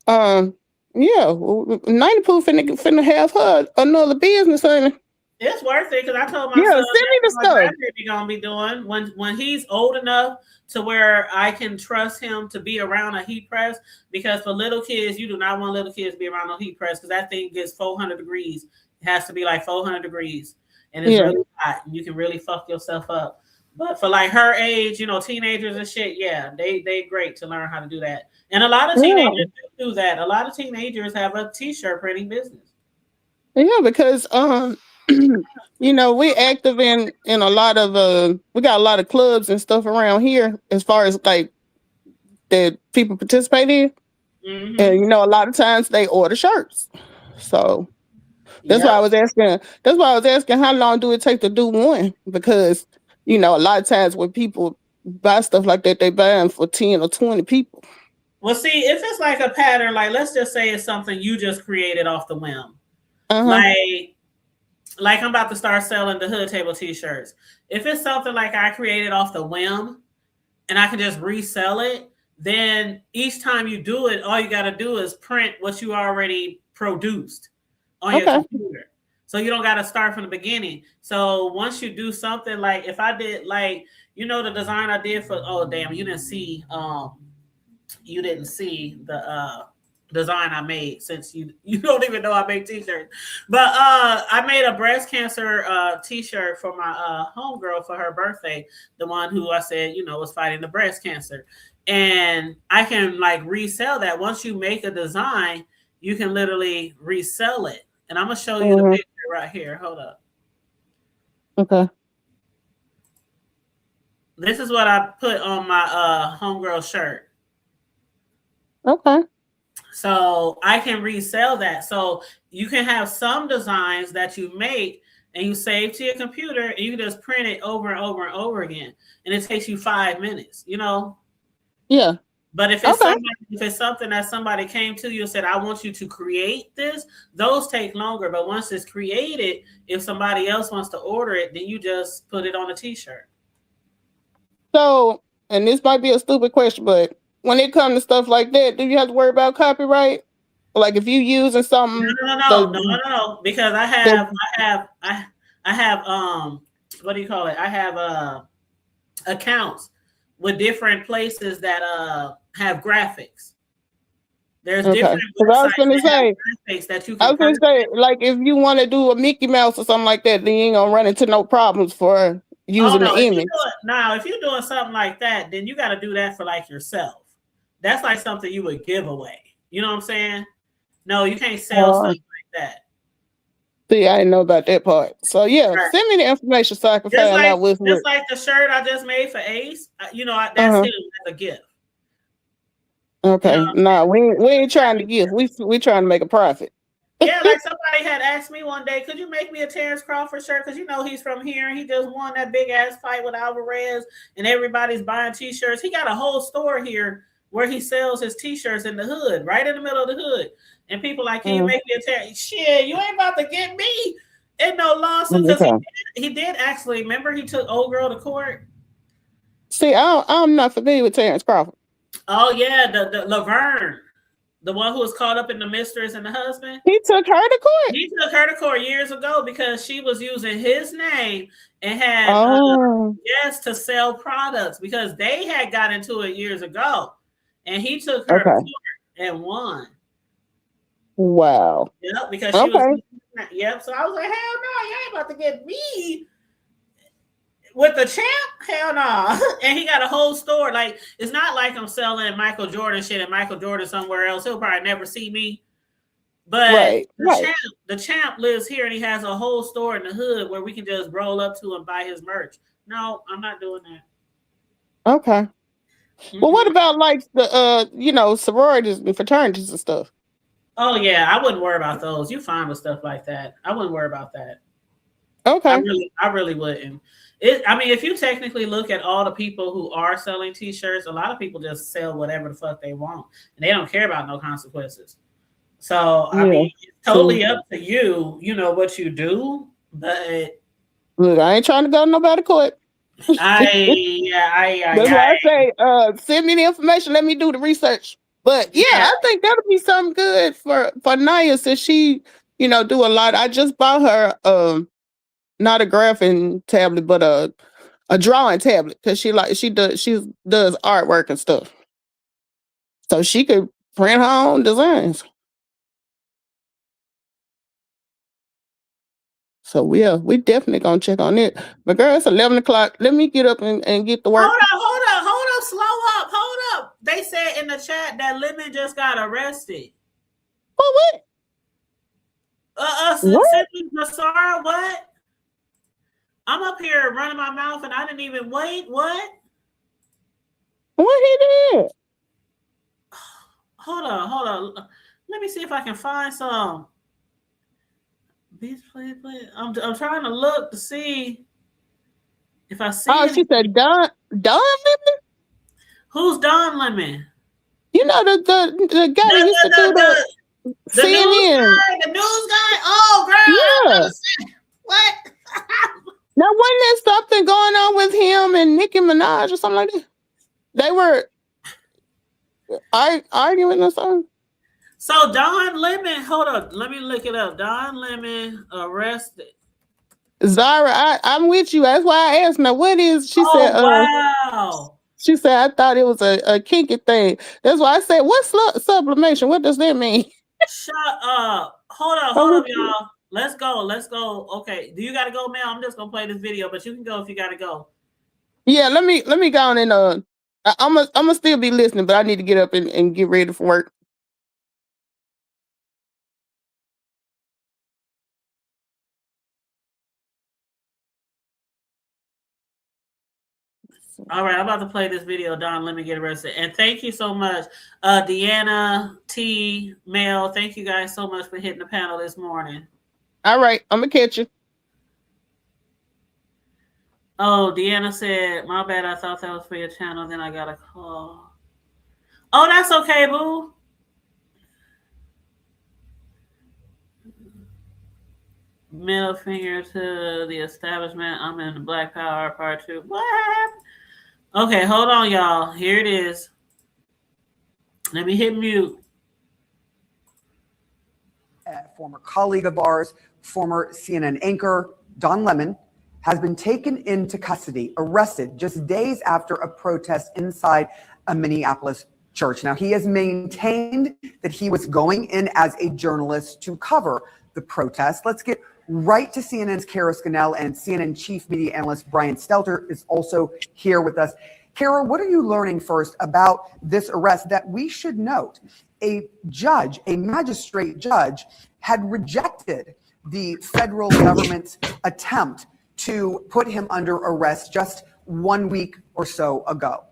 [SPEAKER 3] 90 Pooh finna have her another business, honey.
[SPEAKER 2] It's worth it because I told my
[SPEAKER 3] Yeah,
[SPEAKER 2] son
[SPEAKER 3] send me the
[SPEAKER 2] that's what my
[SPEAKER 3] stuff.
[SPEAKER 2] grandbaby gonna be doing when he's old enough to where I can trust him to be around a heat press. Because for little kids, you do not want little kids to be around a heat press because that thing gets 400 degrees. It has to be like 400 degrees, and it's
[SPEAKER 3] Yeah.
[SPEAKER 2] really hot. And you can really fuck yourself up. But for like her age, teenagers and shit, yeah, they great to learn how to do that. And a lot of
[SPEAKER 3] Yeah.
[SPEAKER 2] teenagers do that. A lot of teenagers have a t-shirt printing business.
[SPEAKER 3] Yeah, because we active in a lot of we got a lot of clubs and stuff around here as far as like that people participate in.
[SPEAKER 2] Mm-hmm.
[SPEAKER 3] And a lot of times they order shirts. So that's why I
[SPEAKER 2] Yep.
[SPEAKER 3] was asking. That's why I was asking how long do it take to do one? Because a lot of times when people buy stuff like that, they buy them for 10 or 20 people.
[SPEAKER 2] Well, see, if it's like a pattern, like let's just say it's something you just created off the whim,
[SPEAKER 3] Uh-huh.
[SPEAKER 2] like I'm about to start selling the Hood Table t-shirts. If it's something like I created off the whim and I can just resell it, then each time you do it, all you got to do is print what you already produced on your
[SPEAKER 3] Okay.
[SPEAKER 2] computer. So you don't got to start from the beginning. So once you do something like if I did like, the design I did for, oh, damn, you didn't see the design I made since you don't even know I make t-shirts. But I made a breast cancer t-shirt for my homegirl for her birthday, the one who I said, was fighting the breast cancer. And I can like resell that. Once you make a design, you can literally resell it. And I'm gonna show you the picture right here. Hold up.
[SPEAKER 3] Okay.
[SPEAKER 2] This is what I put on my homegirl shirt.
[SPEAKER 3] Okay.
[SPEAKER 2] So I can resell that. So you can have some designs that you make and you save to your computer and you can just print it over and over and over again. And it takes you 5 minutes,
[SPEAKER 3] Yeah.
[SPEAKER 2] But if it's something that somebody came to you and said, I want you to create this, those take longer. But once it's created, if somebody else wants to order it, then you just put it on a t-shirt.
[SPEAKER 3] So, and this might be a stupid question, but when it comes to stuff like that, do you have to worry about copyright? Like if you using something,
[SPEAKER 2] No. Because I have what do you call it? I have accounts with different places that have graphics. There's different websites graphics that you can.
[SPEAKER 3] I was gonna say, like if you want to do a Mickey Mouse or something like that, then you ain't gonna run into no problems for using the image.
[SPEAKER 2] If you're doing something like that, then you got to do that for like yourself. That's like something you would give away. You know what I'm saying? No, you can't sell stuff like that.
[SPEAKER 3] See, I didn't know about that part. So yeah, send me the information so I can find out what's
[SPEAKER 2] just like the shirt I just made for Ace. That's still as a gift.
[SPEAKER 3] Okay, no, we ain't trying to give. We trying to make a profit.
[SPEAKER 2] Yeah, like somebody had asked me one day, could you make me a Terrence Crawford shirt? Because he's from here and he just won that big ass fight with Alvarez and everybody's buying t-shirts. He got a whole store here where he sells his t-shirts in the hood, right in the middle of the hood. And people like, can you make me a Terrence? Shit, you ain't about to get me in no lawsuit. Because he did actually, remember he took old girl to court?
[SPEAKER 3] See, I'm not familiar with Terrence Crawford.
[SPEAKER 2] Oh yeah, the Laverne. The one who was caught up in the mistress and the husband.
[SPEAKER 3] He took her to court.
[SPEAKER 2] He took her to court years ago because she was using his name and had to sell products because they had got into it years ago. And he took her to court and won.
[SPEAKER 3] Wow.
[SPEAKER 2] Yep, because she was. Yep. So I was like, hell no, you ain't about to get me with the champ. Hell no. And he got a whole store. Like, it's not like I'm selling Michael Jordan shit and Michael Jordan somewhere else. He'll probably never see me. But the champ lives here and he has a whole store in the hood where we can just roll up to and buy his merch. No, I'm not doing that.
[SPEAKER 3] Okay. Mm-hmm. Well, what about like the sororities and fraternities and stuff?
[SPEAKER 2] Oh yeah, I wouldn't worry about those. You fine with stuff like that. I wouldn't worry about that.
[SPEAKER 3] Okay.
[SPEAKER 2] I really wouldn't. If you technically look at all the people who are selling t-shirts, a lot of people just sell whatever the fuck they want. And they don't care about no consequences. So, it's totally up to you, what you do. But
[SPEAKER 3] look, I ain't trying to go to nobody court.
[SPEAKER 2] That's
[SPEAKER 3] why I say, send me the information. Let me do the research. But I think that'll be something good for Naya since she, do a lot. I just bought her not a graphing tablet, but a drawing tablet, because she does artwork and stuff. So she could print her own designs. So yeah, we definitely gonna check on it. But girl, it's 11 o'clock. Let me get up and get to work.
[SPEAKER 2] Hold up, hold up. They said in the chat that Lemon just got arrested.
[SPEAKER 3] What?
[SPEAKER 2] Simply Masara, what? I'm up here running my mouth and I didn't even wait. What?
[SPEAKER 3] What he did?
[SPEAKER 2] Hold on. Let me see if I can find some. I'm trying to look to see if I see.
[SPEAKER 3] Oh, she said Don Lemon?
[SPEAKER 2] Who's Don Lemon?
[SPEAKER 3] You know the guy that used to do the CNN.
[SPEAKER 2] The news guy? Oh, girl.
[SPEAKER 3] Yeah.
[SPEAKER 2] What?
[SPEAKER 3] Now, wasn't there something going on with him and Nicki Minaj or something like that? They were arguing or something?
[SPEAKER 2] So Don Lemon, hold up, let me look it up. Don Lemon arrested.
[SPEAKER 3] Zara, I'm with you. That's why I asked. Now, what is? She said.
[SPEAKER 2] Wow.
[SPEAKER 3] She said, I thought it was a kinky thing. That's why I said, what's sublimation? What does that mean?
[SPEAKER 2] Shut up. Hold up, y'all. Let's go. Okay. Do you gotta go, Mel? I'm just gonna play this video, but you can go if you gotta go.
[SPEAKER 3] Yeah, let me go on and I'm gonna still be listening, but I need to get up and get ready for work.
[SPEAKER 2] All right, I'm about to play this video. Don, let me get arrested. And thank you so much, Deanna, T, Mel. Thank you guys so much for hitting the panel this morning.
[SPEAKER 3] All right, I'm gonna catch you.
[SPEAKER 2] Oh, Deanna said, my bad, I thought that was for your channel, then I got a call. Oh, that's okay, boo. Middle finger to the establishment. I'm in the Black Power Part 2. What happened? Okay, hold on, y'all. Here it is. Let me hit mute.
[SPEAKER 7] Former colleague of ours, former CNN anchor, Don Lemon, has been taken into custody, arrested just days after a protest inside a Minneapolis church. Now, he has maintained that he was going in as a journalist to cover the protest. Let's get right to CNN's Kara Scannell, and CNN chief media analyst Brian Stelter is also here with us. Kara, what are you learning first about this arrest that we should note? A magistrate judge, had rejected the federal government's attempt to put him under arrest just 1 week or so ago.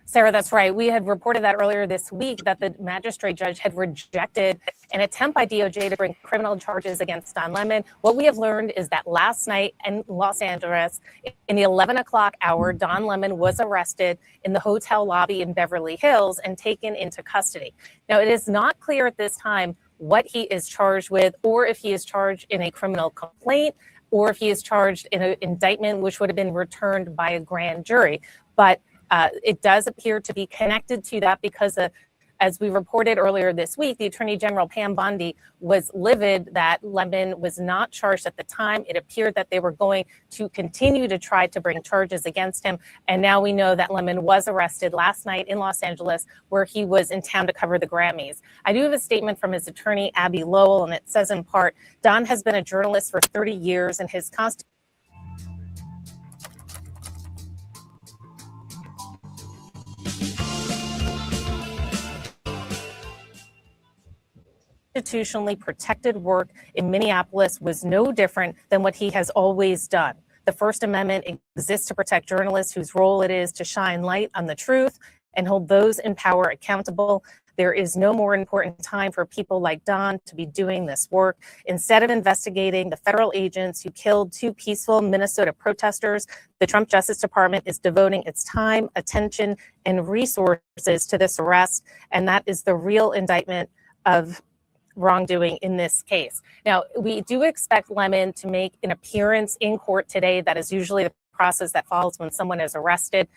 [SPEAKER 8] Sarah, that's right. We had reported that earlier this week that the magistrate judge had rejected an attempt by DOJ to bring criminal charges against Don Lemon. What we have learned is that last night in Los Angeles, in the 11 o'clock hour, Don Lemon was arrested in the hotel lobby in Beverly Hills and taken into custody. Now, it is not clear at this time what he is charged with, or if he is charged in a criminal complaint, or if he is charged in an indictment, which would have been returned by a grand jury. But it does appear to be connected to that because, as we reported earlier this week, the Attorney General Pam Bondi was livid that Lemon was not charged at the time. It appeared that they were going to continue to try to bring charges against him. And now we know that Lemon was arrested last night in Los Angeles, where he was in town to cover the Grammys. I do have a statement from his attorney, Abby Lowell, and it says in part, Don has been a journalist for 30 years and his constitutionally protected work in Minneapolis was no different than what he has always done. The First Amendment exists to protect journalists whose role it is to shine light on the truth and hold those in power accountable. There is no more important time for people like Don to be doing this work. Instead of investigating the federal agents who killed 2 peaceful Minnesota protesters, the Trump Justice Department is devoting its time, attention, and resources to this arrest. And that is the real indictment of wrongdoing in this case. Now, we do expect Lemon to make an appearance in court today. That is usually the process that follows when someone is arrested,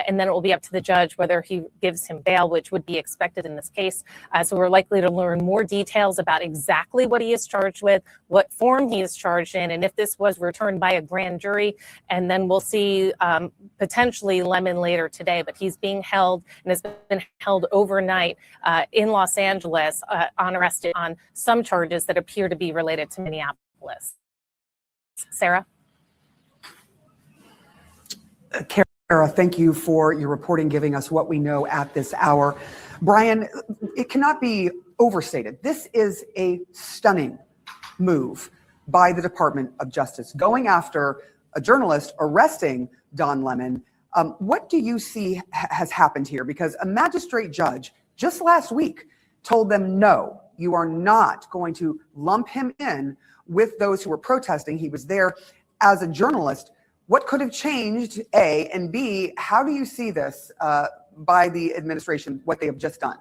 [SPEAKER 8] and then it will be up to the judge whether he gives him bail, which would be expected in this case. So we're likely to learn more details about exactly what he is charged with, what form he is charged in, and if this was returned by a grand jury. And then we'll see potentially Lemon later today, but he's being held and has been held overnight in Los Angeles, arrested on some charges that appear to be related to Minneapolis. Sarah?
[SPEAKER 7] Kara, thank you for your reporting, giving us what we know at this hour. Brian, it cannot be overstated. This is a stunning move by the Department of Justice, going after a journalist, arresting Don Lemon. What do you see has happened here? Because a magistrate judge just last week told them, no, you are not going to lump him in with those who were protesting. He was there as a journalist. What could have changed, A, and B, how do you see this by the administration, what they have just done?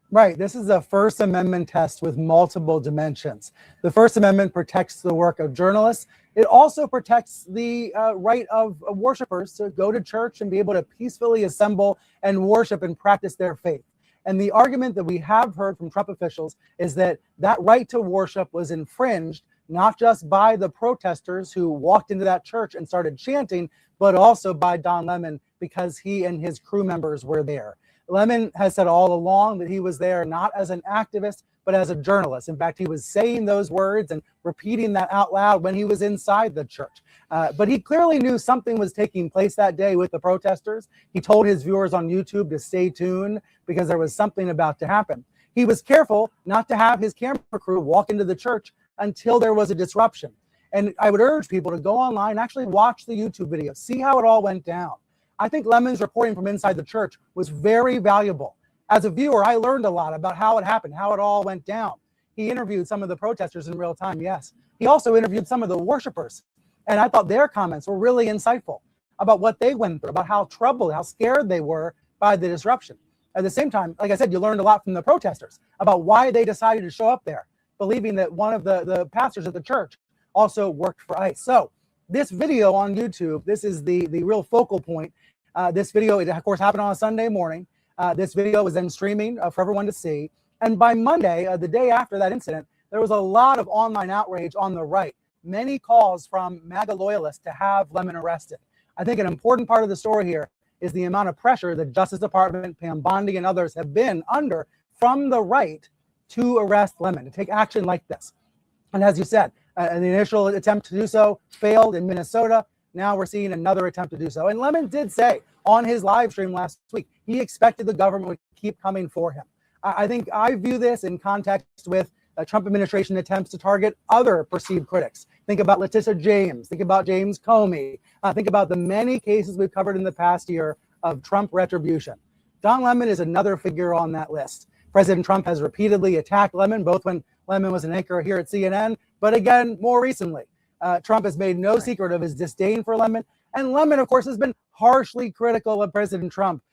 [SPEAKER 9] Right. This is a First Amendment test with multiple dimensions. The First Amendment protects the work of journalists. It also protects the right of worshipers to go to church and be able to peacefully assemble and worship and practice their faith. And the argument that we have heard from Trump officials is that that right to worship was infringed, not just by the protesters who walked into that church and started chanting, but also by Don Lemon because he and his crew members were there. Lemon has said all along that he was there not as an activist, but as a journalist. In fact, he was saying those words and repeating that out loud when he was inside the church. But he clearly knew something was taking place that day with the protesters. He told his viewers on YouTube to stay tuned because there was something about to happen. He was careful not to have his camera crew walk into the church until there was a disruption. And I would urge people to go online, actually watch the YouTube video, see how it all went down. I think Lemon's reporting from inside the church was very valuable. As a viewer, I learned a lot about how it happened, how it all went down. He interviewed some of the protesters in real time, yes. He also interviewed some of the worshipers. And I thought their comments were really insightful about what they went through, about how troubled, how scared they were by the disruption. At the same time, like I said, you learned a lot from the protesters about why they decided to show up there, believing that one of the pastors at the church also worked for ICE. So this video on YouTube, this is the real focal point. This video, it of course happened on a Sunday morning. This video was then streaming for everyone to see. And by Monday, the day after that incident, there was a lot of online outrage on the right. Many calls from MAGA loyalists to have Lemon arrested. I think an important part of the story here is the amount of pressure the Justice Department, Pam Bondi, and others have been under from the right to arrest Lemon, to take action like this. And as you said, the initial attempt to do so failed in Minnesota. Now we're seeing another attempt to do so. And Lemon did say on his live stream last week, he expected the government would keep coming for him. I think I view this in context with Trump administration attempts to target other perceived critics. Think about Letitia James, think about James Comey, think about the many cases we've covered in the past year of Trump retribution. Don Lemon is another figure on that list. President Trump has repeatedly attacked Lemon, both when Lemon was an anchor here at CNN, but again, more recently. Trump has made no secret of his disdain for Lemon. And Lemon, of course, has been harshly critical of President Trump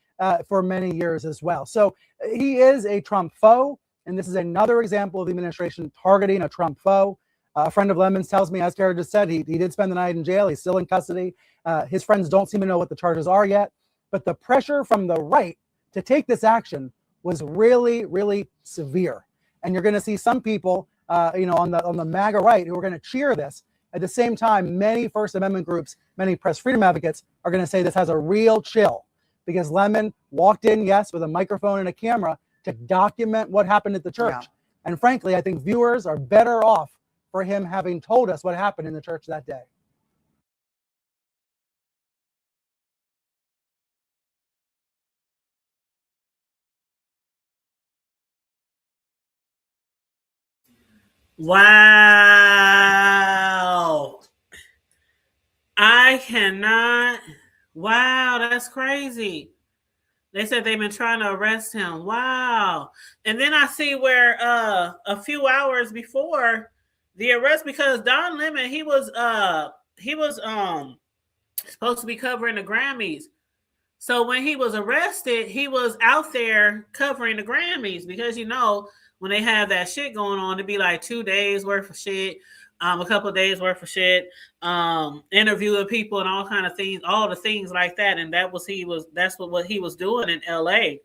[SPEAKER 9] for many years as well. So he is a Trump foe. And this is another example of the administration targeting a Trump foe. A friend of Lemon's tells me, as Kara just said, he did spend the night in jail. He's still in custody. His friends don't seem to know what the charges are yet. But the pressure from the right to take this action was really, really severe. And you're going to see some people, on the MAGA right who are going to cheer this. At the same time, many First Amendment groups, many press freedom advocates are going to say this has a real chill because Lemon walked in, yes, with a microphone and a camera to document what happened at the church. Yeah. And frankly, I think viewers are better off for him having told us what happened in the church that day.
[SPEAKER 2] Wow. I cannot. Wow, that's crazy. They said they've been trying to arrest him. Wow. And then I see where a few hours before the arrest, because Don Lemon, he was supposed to be covering the Grammys. So when he was arrested, he was out there covering the Grammys because when they have that shit going on, it'd be like 2 days worth of shit. a couple of days worth of shit, interviewing people and all kind of things, all the things like that. And that's what he was doing in LA.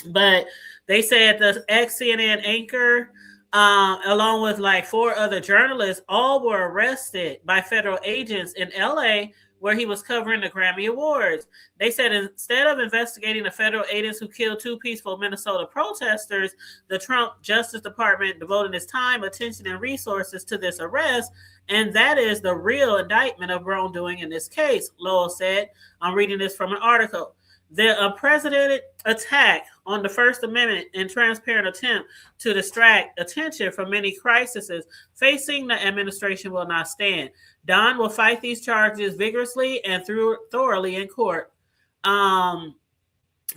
[SPEAKER 2] But they said the ex-CNN anchor, along with like 4 other journalists, all were arrested by federal agents in LA where he was covering the Grammy Awards. They said instead of investigating the federal agents who killed 2 peaceful Minnesota protesters, the Trump Justice Department devoted its time, attention, and resources to this arrest. And that is the real indictment of wrongdoing in this case, Lowell said. I'm reading this from an article. The unprecedented attack on the First Amendment and transparent attempt to distract attention from many crises facing the administration will not stand. Don will fight these charges vigorously and thoroughly in court.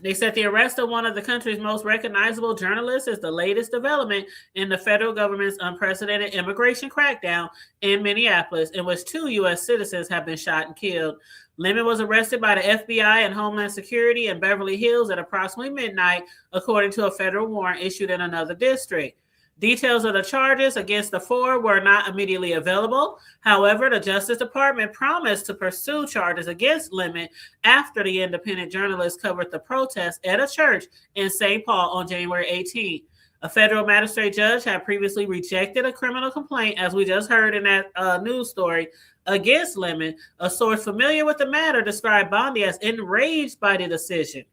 [SPEAKER 2] They said the arrest of one of the country's most recognizable journalists is the latest development in the federal government's unprecedented immigration crackdown in Minneapolis, in which 2 U.S. citizens have been shot and killed. Lemon was arrested by the FBI and Homeland Security in Beverly Hills at approximately midnight, according to a federal warrant issued in another district. Details of the charges against the 4 were not immediately available. However, the Justice Department promised to pursue charges against Lemon after the independent journalist covered the protest at a church in St. Paul on January 18. A federal magistrate judge had previously rejected a criminal complaint, as we just heard in that news story, against Lemon. A source familiar with the matter described Bondi as enraged by the decision.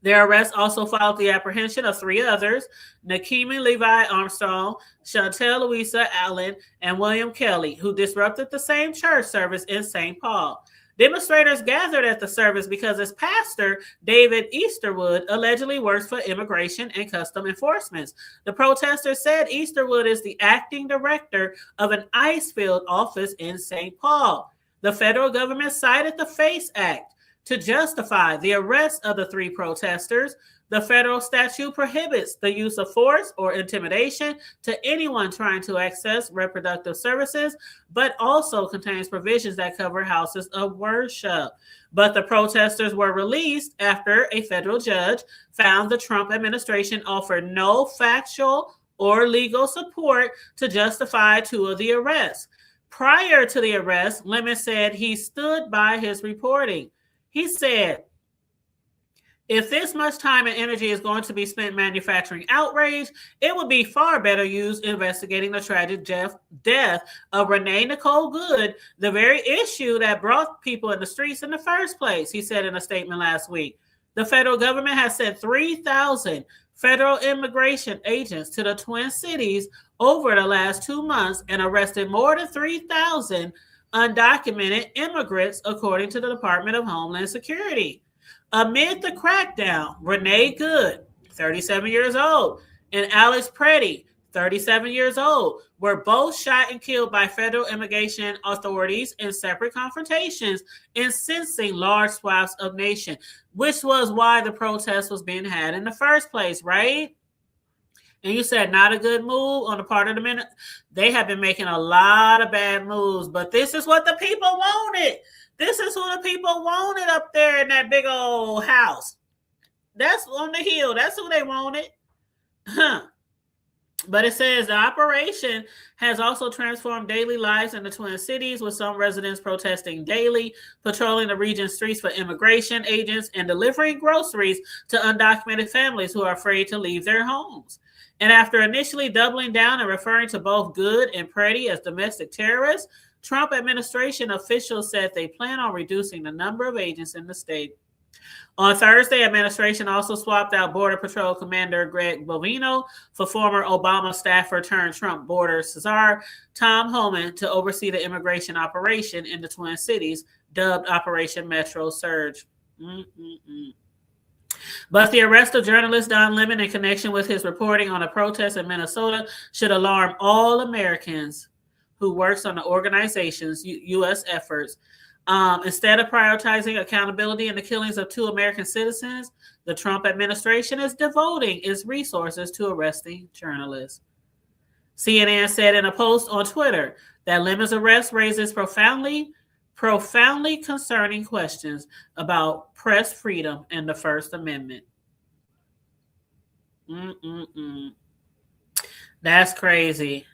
[SPEAKER 2] Their arrest also followed the apprehension of 3 others, Nakimi Levi Armstrong, Chantel Louisa Allen, and William Kelly, who disrupted the same church service in St. Paul. Demonstrators gathered at the service because its pastor, David Easterwood, allegedly works for Immigration and Custom Enforcement. The protesters said Easterwood is the acting director of an ICE field office in St. Paul. The federal government cited the FACE Act to justify the arrest of the 3 protesters. The federal statute prohibits the use of force or intimidation to anyone trying to access reproductive services, but also contains provisions that cover houses of worship. But the protesters were released after a federal judge found the Trump administration offered no factual or legal support to justify 2 of the arrests. Prior to the arrest, Lemon said he stood by his reporting. He said, if this much time and energy is going to be spent manufacturing outrage, it would be far better used investigating the tragic death of Renee Nicole Good, the very issue that brought people in the streets in the first place, he said in a statement last week. The federal government has sent 3,000 federal immigration agents to the Twin Cities over the last 2 months and arrested more than 3,000 undocumented immigrants, according to the Department of Homeland Security. Amid the crackdown, Renee Good, 37 years old, and Alex Preddy, 37 years old, were both shot and killed by federal immigration authorities in separate confrontations, incensing large swaths of nation, which was why the protest was being had in the first place, right? And you said not a good move on the part of the men. They have been making a lot of bad moves, but this is what the people wanted. This is who the people wanted up there in that big old house. That's on the hill. That's who they wanted. But it says the operation has also transformed daily lives in the Twin Cities, with some residents protesting daily, patrolling the region's streets for immigration agents, and delivering groceries to undocumented families who are afraid to leave their homes. And after initially doubling down and referring to both Good and Preddy as domestic terrorists, Trump administration officials said they plan on reducing the number of agents in the state. On Thursday, administration also swapped out Border Patrol Commander Greg Bovino for former Obama staffer turned Trump border czar Tom Homan to oversee the immigration operation in the Twin Cities, dubbed Operation Metro Surge. But the arrest of journalist Don Lemon in connection with his reporting on a protest in Minnesota should alarm all Americans who works on the organization's U.S. efforts. Instead of prioritizing accountability in the killings of 2 American citizens, the Trump administration is devoting its resources to arresting journalists. CNN said in a post on Twitter that Lemon's arrest raises profoundly concerning questions about press freedom and the First Amendment. That's crazy.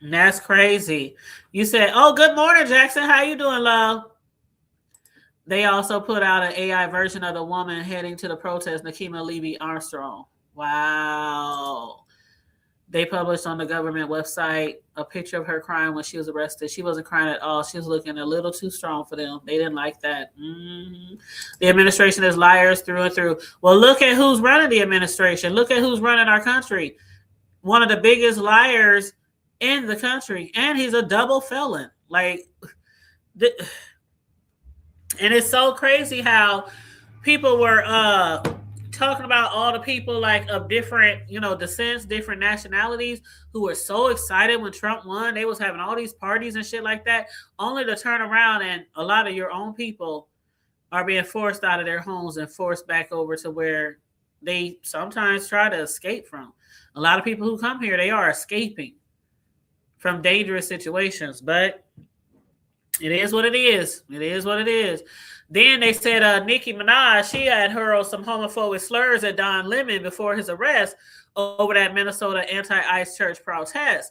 [SPEAKER 2] That's crazy. You said, "Oh, good morning, Jackson. How you doing, love?" They also put out an AI version of the woman heading to the protest, Nakima Levy Armstrong. Wow. They published on the government website a picture of her crying when she was arrested. She wasn't crying at all. She was looking a little too strong for them. They didn't like that. The administration is liars through and through. Well, look at who's running the administration. Look at who's running our country. One of the biggest liars in the country. And he's a double felon. Like, and it's so crazy how people were talking about all the people like of different, descents, different nationalities who were so excited when Trump won. They was having all these parties and shit like that, only to turn around and a lot of your own people are being forced out of their homes and forced back over to where they sometimes try to escape from. A lot of people who come here, they are escaping from dangerous situations, but it is what it is. It is what it is. Then they said Nicki Minaj, she had hurled some homophobic slurs at Don Lemon before his arrest over that Minnesota anti-ICE church protest.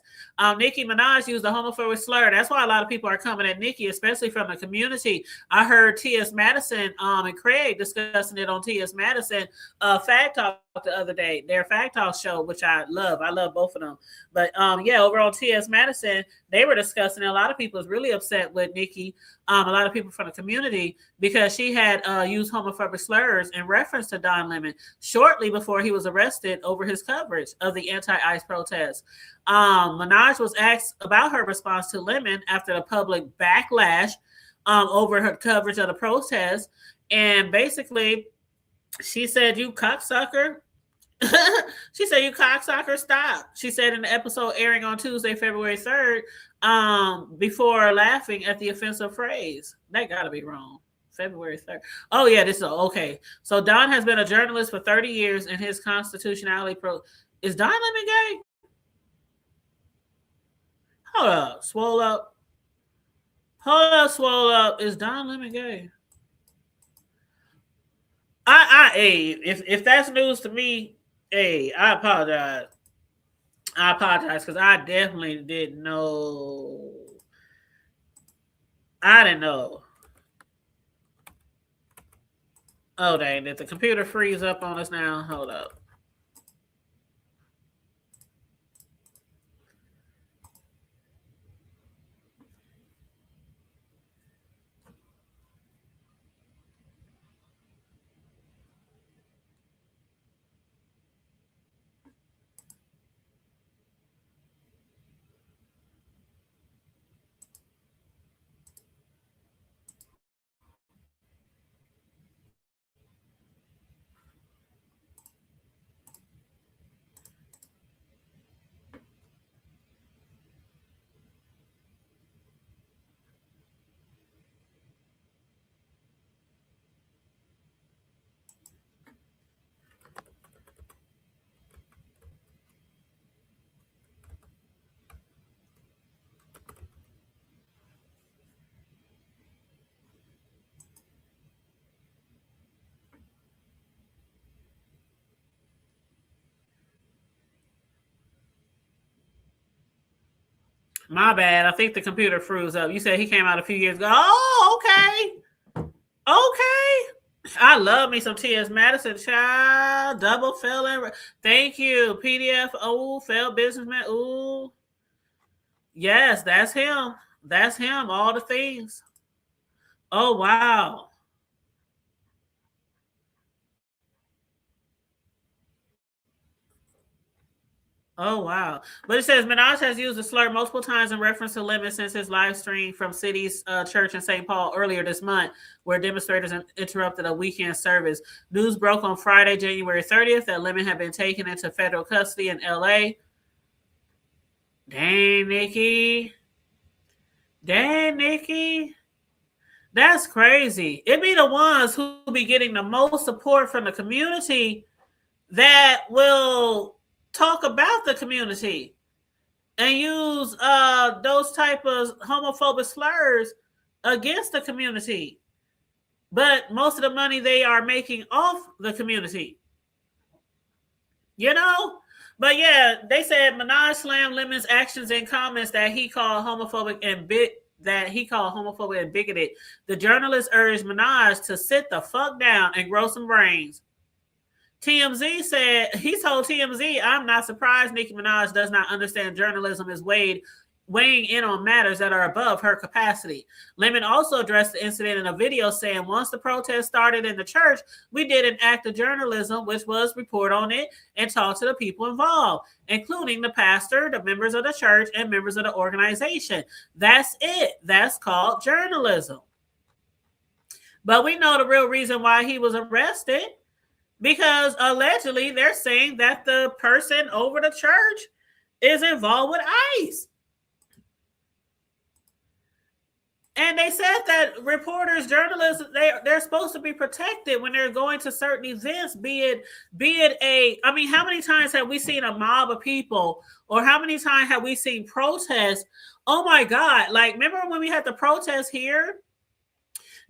[SPEAKER 2] Nicki Minaj used a homophobic slur. That's why a lot of people are coming at Nicki, especially from the community. I heard T.S. Madison and Craig discussing it on T.S. Madison Fact Talk the other day, their Fact Talk show, which I love. I love both of them. But over on T.S. Madison, they were discussing it. A lot of people was really upset with Nicki, a lot of people from the community, because she had used homophobic slurs in reference to Don Lemon shortly before he was arrested over his coverage of the anti-ICE protest. Minaj was asked about her response to Lemon after the public backlash over her coverage of the protest. And basically, she said, "You cocksucker." She said, "You cocksucker, stop." She said in the episode airing on Tuesday, February 3rd, before laughing at the offensive phrase. That gotta be wrong. February 3rd. Oh, yeah, this is okay. So Don has been a journalist for 30 years, and his constitutionality is Don Lemon gay? Hold up, swole up. Hold up, swole up. Is Don Lemon gay? If that's news to me, I apologize. I apologize because I definitely didn't know. I didn't know. Oh, dang. Did the computer freeze up on us now? Hold up. My bad. I think the computer froze up. You said he came out a few years ago. Oh, okay. Okay. I love me some T.S. Madison, child. Double felon. Thank you. PDF. Oh, failed businessman. Ooh. Yes, that's him. That's him. All the things. Oh, wow. Oh, wow. But it says Minaj has used the slur multiple times in reference to Lemon since his live stream from City's church in St. Paul earlier this month, where demonstrators interrupted a weekend service. News broke on Friday, January 30th, that Lemon had been taken into federal custody in L.A. Dang, Nikki. Dang, Nikki. That's crazy. It be the ones who be getting the most support from the community that will talk about the community and use those type of homophobic slurs against the community. But most of the money they are making off the community. You know? But yeah, they said Minaj slammed Lemon's actions and comments that he called homophobic and bigoted. The journalist urged Minaj to sit the fuck down and grow some brains. TMZ said, he told TMZ, I'm not surprised Nicki Minaj does not understand journalism is weighing in on matters that are above her capacity. Lemon also addressed the incident in a video saying, once the protest started in the church, we did an act of journalism, which was report on it and talk to the people involved, including the pastor, the members of the church, and members of the organization. That's it. That's called journalism. But we know the real reason why he was arrested, because allegedly they're saying that the person over the church is involved with ICE. And they said that reporters, journalists, they're supposed to be protected when they're going to certain events, be it I mean, how many times have we seen a mob of people, or how many times have we seen protests? Oh my God. Like, remember when we had the protest here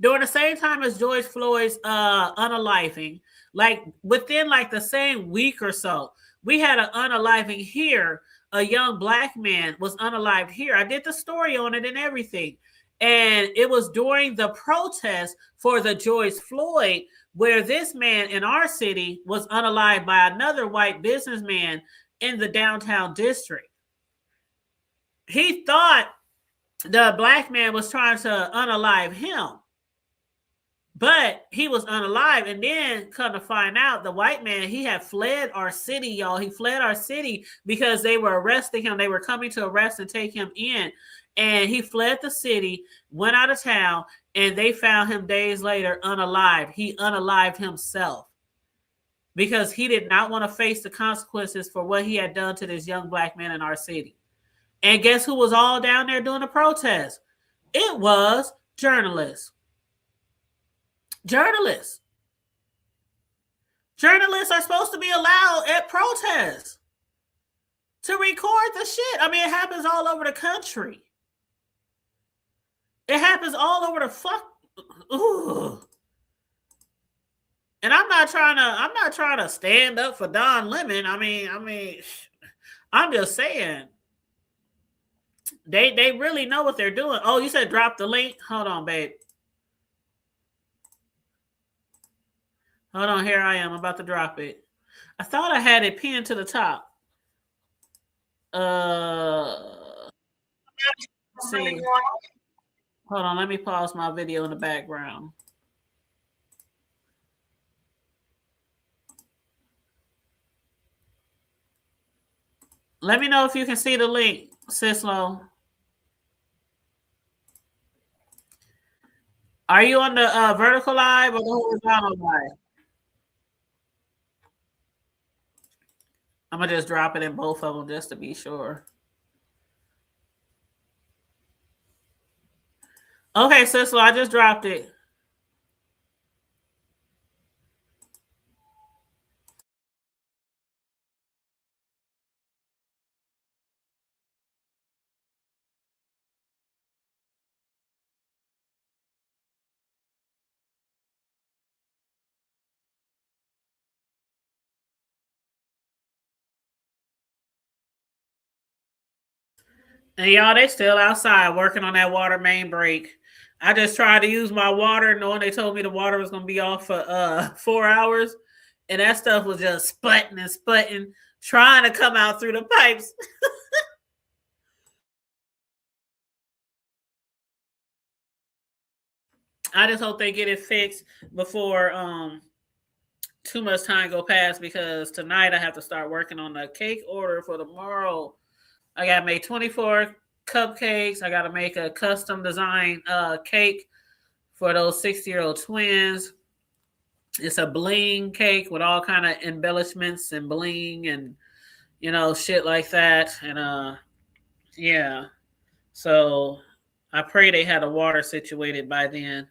[SPEAKER 2] during the same time as George Floyd's unaliving, like within like the same week or so, we had an unaliving here. A young black man was unalived here. I did the story on it and everything. And it was during the protest for the George Floyd, where this man in our city was unalived by another white businessman in the downtown district. He thought the black man was trying to unalive him, but he was unalive. And then come to find out, the white man, he had fled our city, y'all. He fled our city because they were arresting him. They were coming to arrest and take him in. And he fled the city, went out of town, and they found him days later unalive. He unalived himself because he did not want to face the consequences for what he had done to this young black man in our city. And guess who was all down there doing the protest? It was journalists. Journalists. Journalists are supposed to be allowed at protests to record the shit. I mean, it happens all over the country. It happens all over the fuck. Ooh. And I'm not trying to stand up for Don Lemon. I mean, I'm just saying they really know what they're doing. Oh, you said drop the link? Hold on, babe. Hold on, here I am. I'm about to drop it. I thought I had it pinned to the top. Let's see. Hold on, let me pause my video in the background. Let me know if you can see the link, Sislo. Are you on the vertical live or the horizontal live? I'm going to just drop it in both of them just to be sure. Okay, Sislo, I just dropped it. And y'all, they still outside working on that water main break. I just tried to use my water knowing they told me the water was going to be off for 4 hours. And that stuff was just sputting and sputting, trying to come out through the pipes. I just hope they get it fixed before too much time go past, because tonight I have to start working on the cake order for tomorrow. I got to make 24 cupcakes. I got to make a custom design cake for those 60-year-old twins. It's a bling cake with all kind of embellishments and bling and, you know, shit like that. And yeah. So I pray they had a water situated by then,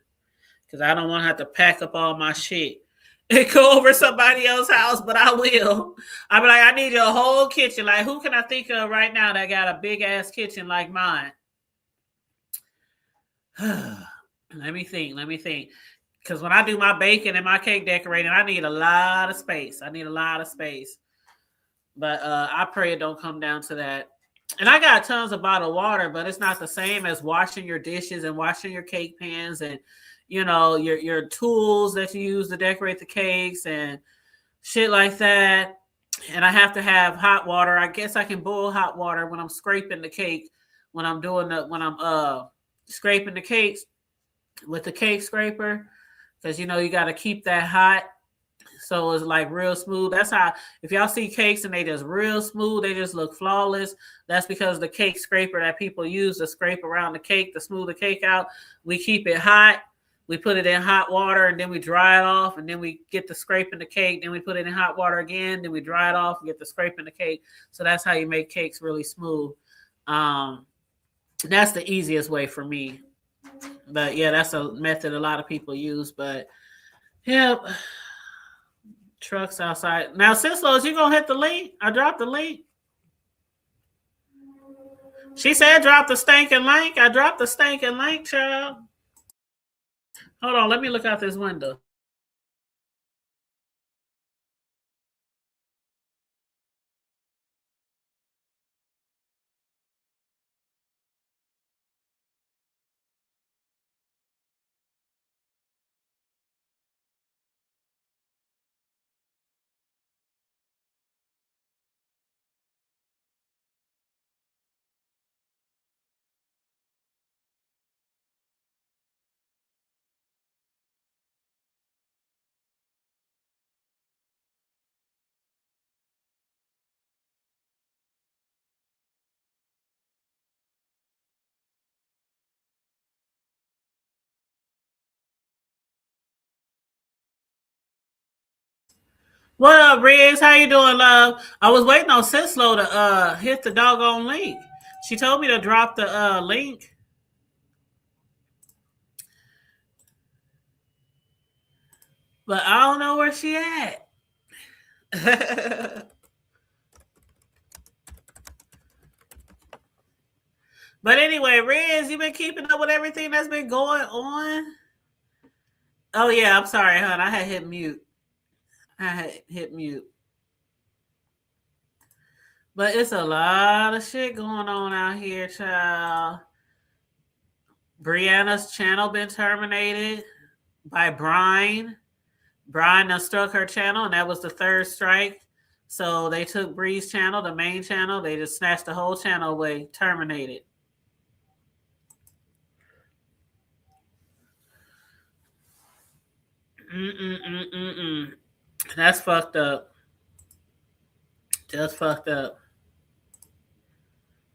[SPEAKER 2] because I don't want to have to pack up all my shit and go over somebody else's house, but I will. I'll be like, I need your whole kitchen. Like, who can I think of right now that got a big ass kitchen like mine? Let me think. Because when I do my baking and my cake decorating, I need a lot of space. I need a lot of space. But I pray it don't come down to that. And I got tons of bottled water, but it's not the same as washing your dishes and washing your cake pans and your tools that you use to decorate the cakes and shit like that. And I have to have hot water. I guess I can boil hot water when I'm scraping the cake, when I'm scraping the cakes with the cake scraper, because you got to keep that hot so it's like real smooth. That's how, if y'all see cakes and they just real smooth, they just look flawless. That's because the cake scraper that people use to scrape around the cake to smooth the cake out, we keep it hot. We put it in hot water and then we dry it off, and then we get the scraping the cake. Then we put it in hot water again. Then we dry it off and get the scraping the cake. So that's how you make cakes really smooth. That's the easiest way for me. But yeah, that's a method a lot of people use. But yeah, trucks outside. Now, Sislos, you gonna hit the link? I dropped the link. She said drop the stinking link. I dropped the stinking link, child. Hold on, let me look out this window. What up, Riggs? How you doing, love? I was waiting on Sislo to hit the doggone link. She told me to drop the link. But I don't know where she at. But anyway, Riz, you been keeping up with everything that's been going on? Oh yeah, I'm sorry, hon. I had hit mute. But it's a lot of shit going on out here, child. Brianna's channel been terminated by Brian. Brian done struck her channel, and that was the third strike. So they took Bree's channel, the main channel. They just snatched the whole channel away, terminated. That's fucked up. Just fucked up.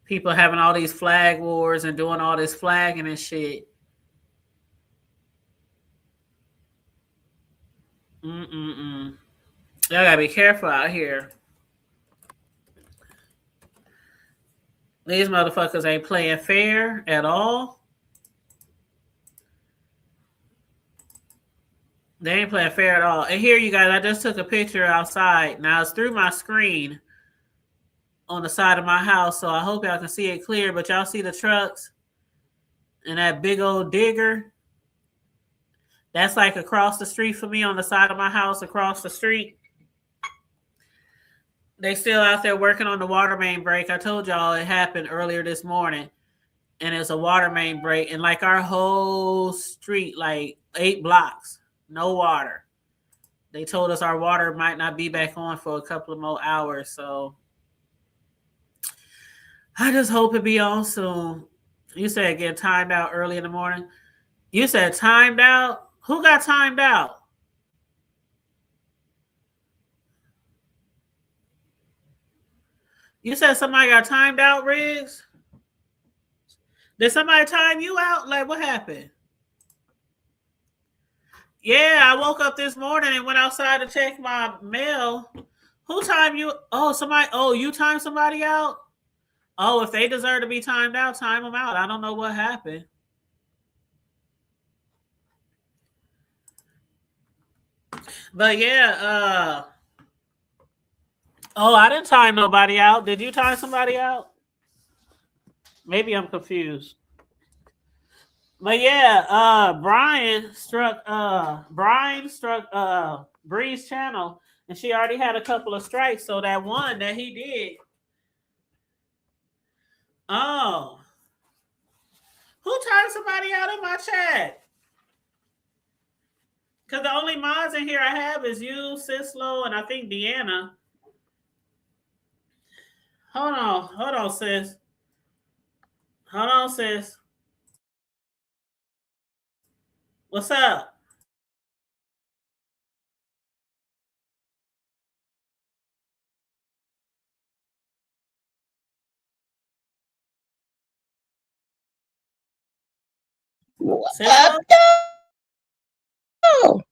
[SPEAKER 2] People having all these flag wars and doing all this flagging and shit. Y'all gotta be careful out here. These motherfuckers ain't playing fair at all. They ain't playing fair at all. And here, you guys, I just took a picture outside. Now, it's through my screen on the side of my house, so I hope y'all can see it clear. But y'all see the trucks and that big old digger? That's like across the street from me on the side of my house, across the street. They still out there working on the water main break. I told y'all it happened earlier this morning. And it's a water main break. And like our whole street, like 8 blocks, no water. They told us our water might not be back on for a couple of more hours. So I just hope it be on soon. You said get timed out early in the morning. You said timed out? Who got timed out? You said somebody got timed out, Riggs? Did somebody time you out? Like, what happened? Yeah, I woke up this morning and went outside to check my mail. Who timed you? Oh, somebody. Oh, you timed somebody out? Oh, if they deserve to be timed out, time them out. I don't know what happened. But yeah, oh, I didn't time nobody out. Did you time somebody out? Maybe I'm confused. But yeah, Brian struck Bree's channel, And she already had a couple of strikes, so that one that he did. Oh. Who turned somebody out of my chat? Because the only mods in here I have is you, Sislo, and I think Deanna. Hold on, sis. Hold on, sis. What's up? Sislo?
[SPEAKER 10] Oh,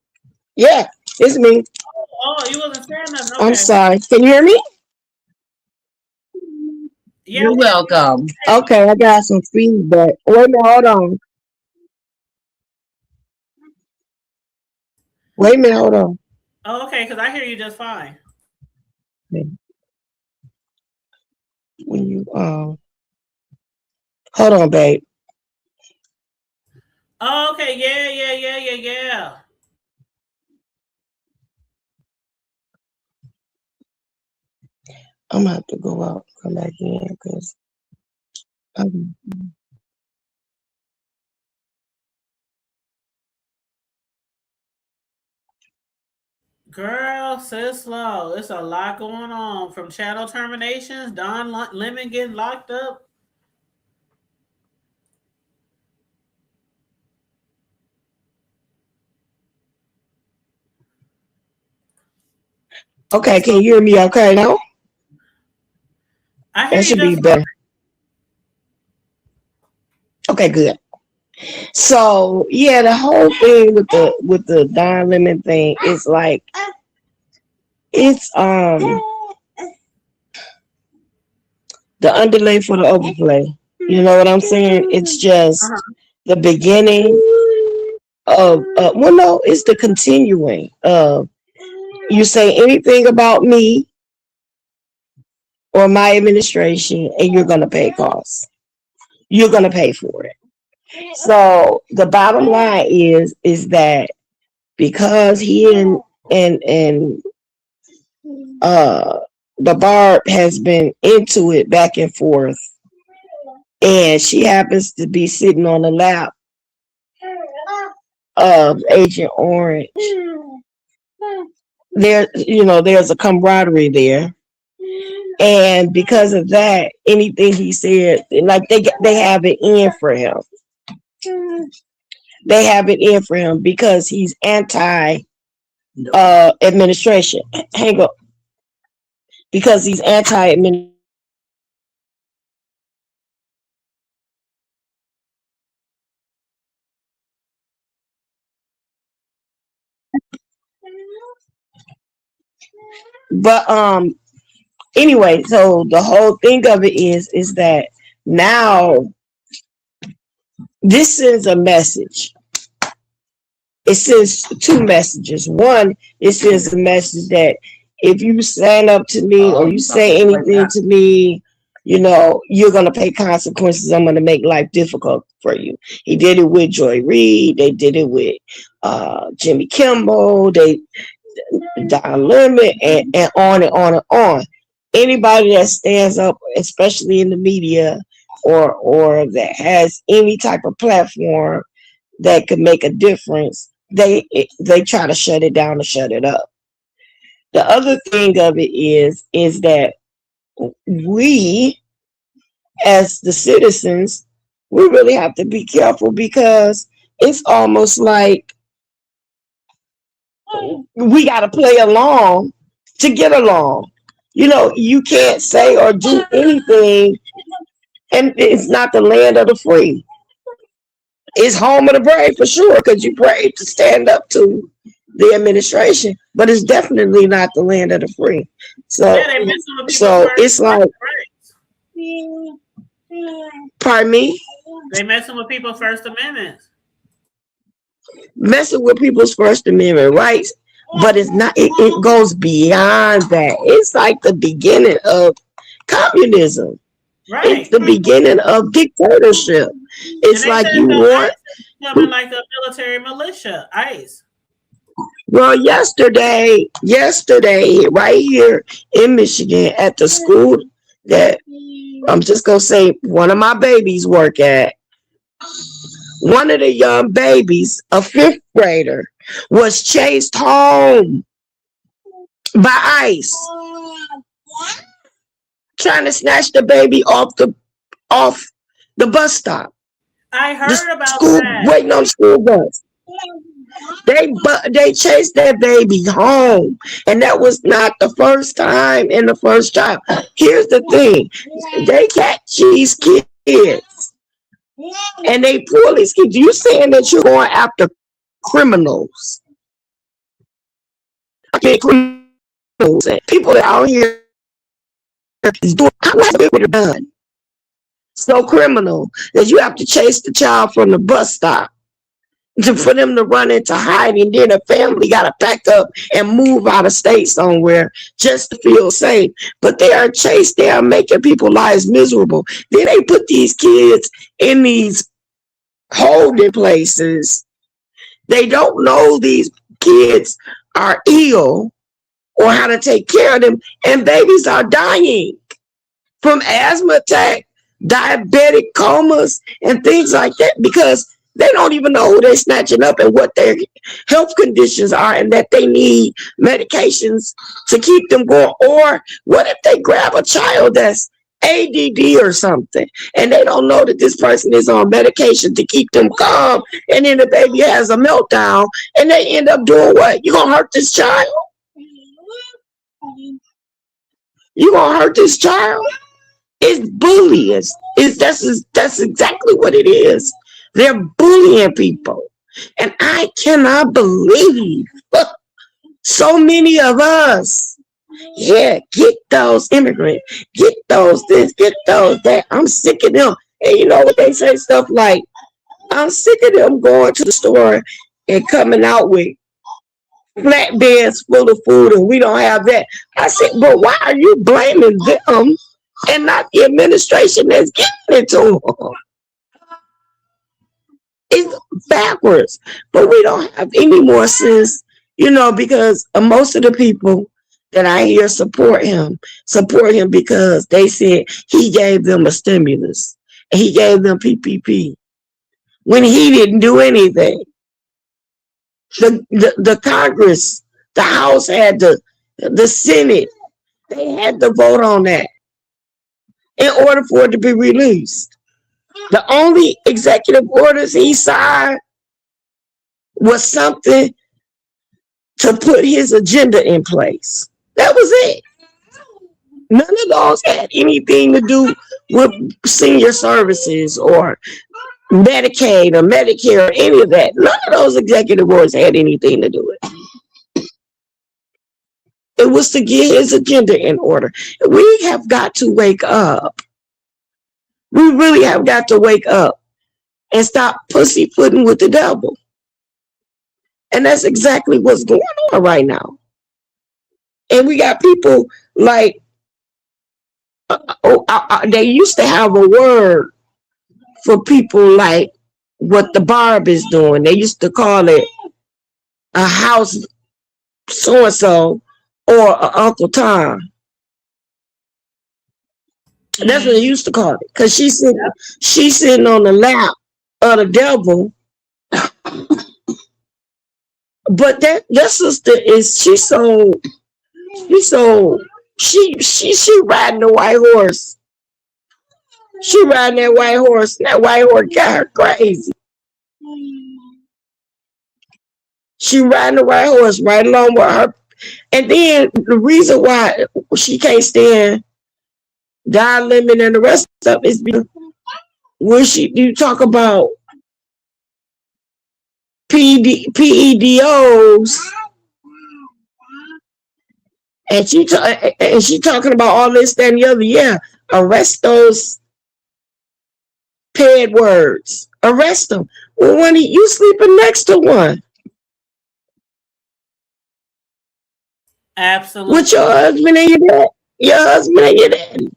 [SPEAKER 10] yeah, it's me.
[SPEAKER 2] Oh, you wasn't saying nothing. Okay.
[SPEAKER 10] I'm sorry. Can you hear me?
[SPEAKER 2] Yeah,
[SPEAKER 10] You're welcome. Okay, I got some feedback. Wait a minute, hold on. Wait a minute, hold on.
[SPEAKER 2] Oh, okay, because I hear you just fine.
[SPEAKER 10] When you hold on, babe.
[SPEAKER 2] Oh, okay, yeah.
[SPEAKER 10] I'm gonna have to go out, come back in, because
[SPEAKER 2] Girl, Sislo, it's a lot going on. From channel terminations, Don Lemon getting locked up.
[SPEAKER 10] Okay, can you hear me okay now?
[SPEAKER 2] I hear
[SPEAKER 10] That should
[SPEAKER 2] you
[SPEAKER 10] be
[SPEAKER 2] just
[SPEAKER 10] better. Okay, good. So yeah, the whole thing with the Don Lemon thing is like it's the underlay for the overplay. You know what I'm saying? It's just the beginning of well, no, it's the continuing of you say anything about me or my administration, and you're gonna pay costs. You're gonna pay for it. So the bottom line is that because he and the Barb has been into it back and forth, and she happens to be sitting on the lap of Agent Orange. There's a camaraderie there, and because of that, anything he said, like they have it in for him. They have it in for him because he's anti administration. Hang on, because he's anti administration. But anyway, so the whole thing of it is that now this sends a message. It sends two messages. One, it sends a message that if you stand up to me or you say anything to me, you're gonna pay consequences. I'm gonna make life difficult for you. He did it with Joy Reid. They did it with Jimmy Kimmel. Don Lemon, and on and on and on. Anybody that stands up, especially in the media or that has any type of platform that could make a difference, they try to shut it down and shut it up. The other thing of it is that we, as the citizens, we really have to be careful because it's almost like we got to play along to get along. You can't say or do anything, and it's not the land of the free. It's home of the brave for sure, because you brave to stand up to the administration, but it's definitely not the land of the free. So it's like, pardon me?
[SPEAKER 2] They messing with people's First Amendment.
[SPEAKER 10] Messing with people's First Amendment rights, but it's not. It goes beyond that. It's like the beginning of communism.
[SPEAKER 2] Right.
[SPEAKER 10] It's the beginning of dictatorship. It's like you want
[SPEAKER 2] coming like a military militia, ICE.
[SPEAKER 10] Well, yesterday, right here in Michigan, at the school that I'm just gonna say one of my babies work at, one of the young babies, a fifth grader, was chased home by ICE, trying to snatch the baby off the bus stop.
[SPEAKER 2] I
[SPEAKER 10] The
[SPEAKER 2] heard about
[SPEAKER 10] school
[SPEAKER 2] that.
[SPEAKER 10] waiting on the school bus. They chased that baby home, and that was not the first time in the first trial. Here's the thing: they catch these kids, and they pull these kids. You saying that you're going after criminals? Criminals and people that out here is doing what they're done. So criminal that you have to chase the child from the bus stop for them to run into hiding. Then the family got to pack up and move out of state somewhere just to feel safe. But they are chased. They are making people's lives miserable. Then they put these kids in these holding places. They don't know these kids are ill or how to take care of them. And babies are dying from asthma attack, diabetic comas, and things like that because they don't even know who they're snatching up and what their health conditions are and that they need medications to keep them going. Or what if they grab a child that's ADD or something and they don't know that this person is on medication to keep them calm, and then the baby has a meltdown and they end up doing what? You gonna hurt this child? You gonna hurt this child? It's bullying. That's exactly what it is. They're bullying people. And I cannot believe so many of us. Yeah, get those immigrants, get those this, get those that. I'm sick of them. And you know what they say? Stuff like, I'm sick of them going to the store and coming out with flatbeds full of food and we don't have that. I said, but why are you blaming them and not the administration that's giving it to them? It's backwards. But we don't have any more sense, because most of the people that I hear support him because they said he gave them a stimulus and he gave them PPP when he didn't do anything. The Congress, the House had the Senate, they had to vote on that in order for it to be released. The only executive orders he signed was something to put his agenda in place. That was it. None of those had anything to do with senior services or Medicaid or Medicare or any of that. None of those executive orders had anything to do with it. It was to get his agenda in order. We have got to wake up. We really have got to wake up and stop pussyfooting with the devil. And that's exactly what's going on right now. And we got people like, they used to have a word for people like what the Barb is doing. They used to call it a house so-and-so or a Uncle Tom. That's what they used to call it. Because she's sitting on the lap of the devil. But that sister she riding the white horse. She riding that white horse. And that white horse got her crazy. She riding the white horse right along with her. And then the reason why she can't stand Don Lemon and the rest of it is because when you talk about PEDOs, and she talking about all this, that, and the other. Yeah, arrest those paired words. Arrest them. Well, when you sleeping next to one.
[SPEAKER 2] Absolutely.
[SPEAKER 10] With your husband and your daddy.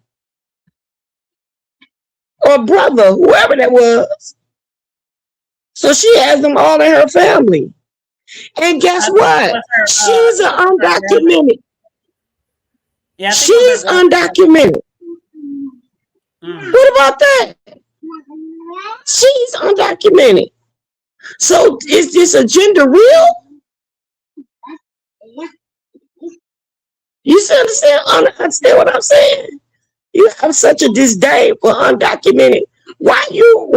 [SPEAKER 10] Or brother, whoever that was. So she has them all in her family. And guess
[SPEAKER 2] I think it
[SPEAKER 10] what?
[SPEAKER 2] was her.
[SPEAKER 10] She's
[SPEAKER 2] It
[SPEAKER 10] an
[SPEAKER 2] was her brother.
[SPEAKER 10] undocumented.
[SPEAKER 2] Yeah, I think it was
[SPEAKER 10] She's
[SPEAKER 2] her brother.
[SPEAKER 10] undocumented.
[SPEAKER 2] Mm.
[SPEAKER 10] What about that? She's undocumented. So is this agenda real? You understand what I'm saying? You have such a disdain for undocumented. Why you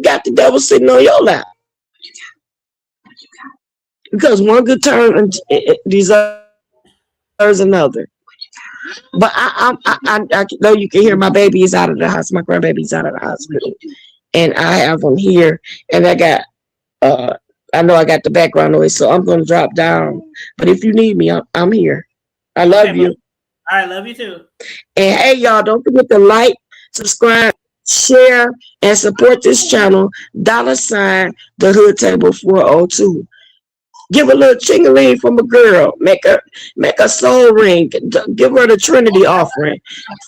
[SPEAKER 10] got the devil sitting on your lap? Because one good turn deserves another. But I know you can hear my baby is out of the house. My grandbaby's out of the hospital, and I have them here, and I know I got the background noise, so I'm gonna drop down. But if you need me, I'm here. I love you.
[SPEAKER 2] All right, love you too.
[SPEAKER 10] And hey, y'all, don't forget to like, subscribe, share, and support this channel. $ the Hood Table 402. Give a little ching-a-ling from a girl. Make a soul ring. Give her the Trinity offering.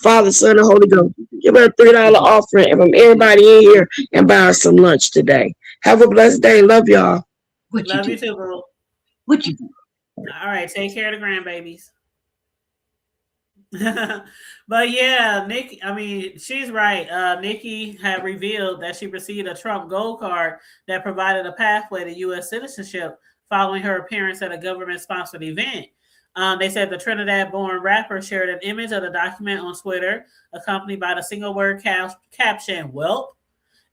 [SPEAKER 10] Father, Son, and Holy Ghost. Give her a $3 offering from everybody in here and buy her some lunch today. Have a blessed day. Love y'all.
[SPEAKER 2] Love you too, boo.
[SPEAKER 10] What you do?
[SPEAKER 2] All right, take care of the grandbabies. But yeah, she's right. Nikki had revealed that she received a Trump gold card that provided a pathway to U.S. citizenship following her appearance at a government-sponsored event. They said the Trinidad-born rapper shared an image of the document on Twitter, accompanied by the single-word caption, "Welp."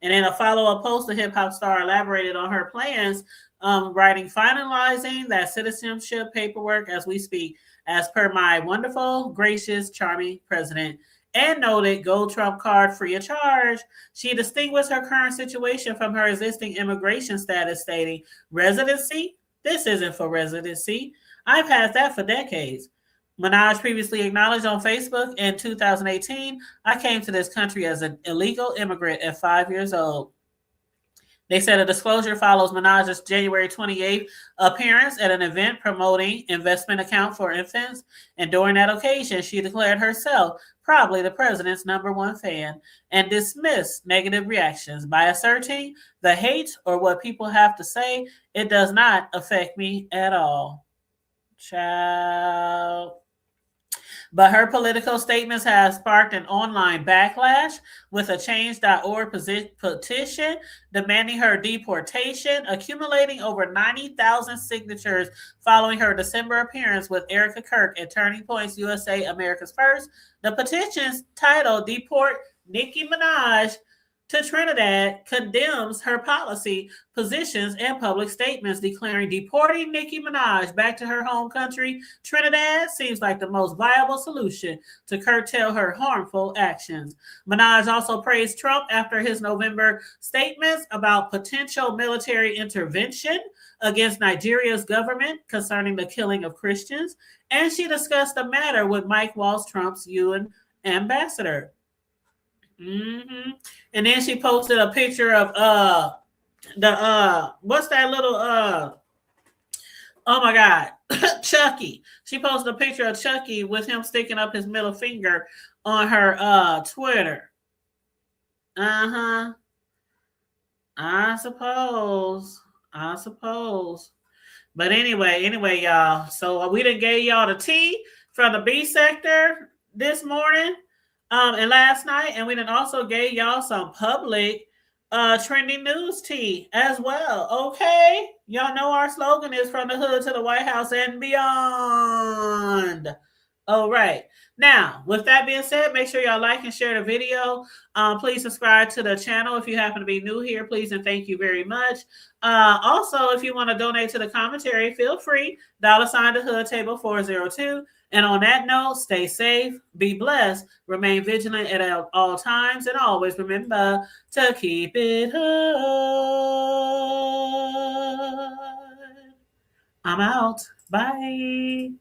[SPEAKER 2] And in a follow-up post, the hip-hop star elaborated on her plans, writing, "Finalizing that citizenship paperwork as we speak, as per my wonderful, gracious, charming president," and noted gold Trump card free of charge. She distinguished her current situation from her existing immigration status, stating, "Residency? This isn't for residency. I've had that for decades." Minaj previously acknowledged on Facebook in 2018, "I came to this country as an illegal immigrant at 5 years old." They said a disclosure follows Minaj's January 28th appearance at an event promoting investment account for infants. And during that occasion, she declared herself probably the president's #1 fan and dismissed negative reactions by asserting, "The hate or what people have to say, it does not affect me at all." Child. But her political statements have sparked an online backlash with a change.org petition demanding her deportation, accumulating over 90,000 signatures following her December appearance with Erica Kirk at Turning Points USA America's First. The petition's title, "Deport Nicki Minaj to Trinidad," condemns her policy, positions, and public statements, declaring deporting Nicki Minaj back to her home country, Trinidad, seems like the most viable solution to curtail her harmful actions. Minaj also praised Trump after his November statements about potential military intervention against Nigeria's government concerning the killing of Christians, and she discussed the matter with Mike Waltz, Trump's UN ambassador. Mm-hmm. And then she posted a picture of what's that little oh my God, Chucky. She posted a picture of Chucky with him sticking up his middle finger on her Twitter. I suppose. But anyway, y'all. So we done gave y'all the tea from the B sector this morning. And last night, and we then also gave y'all some public trending news tea as well. Okay, y'all know our slogan is "From the Hood to the White House and Beyond." All right. Now, with that being said, make sure y'all like and share the video. Please subscribe to the channel if you happen to be new here. Please and thank you very much. Also, if you want to donate to the commentary, feel free. $ the Hood Table 402. And on that note, stay safe, be blessed, remain vigilant at all times, and always remember to keep it hood. I'm out. Bye.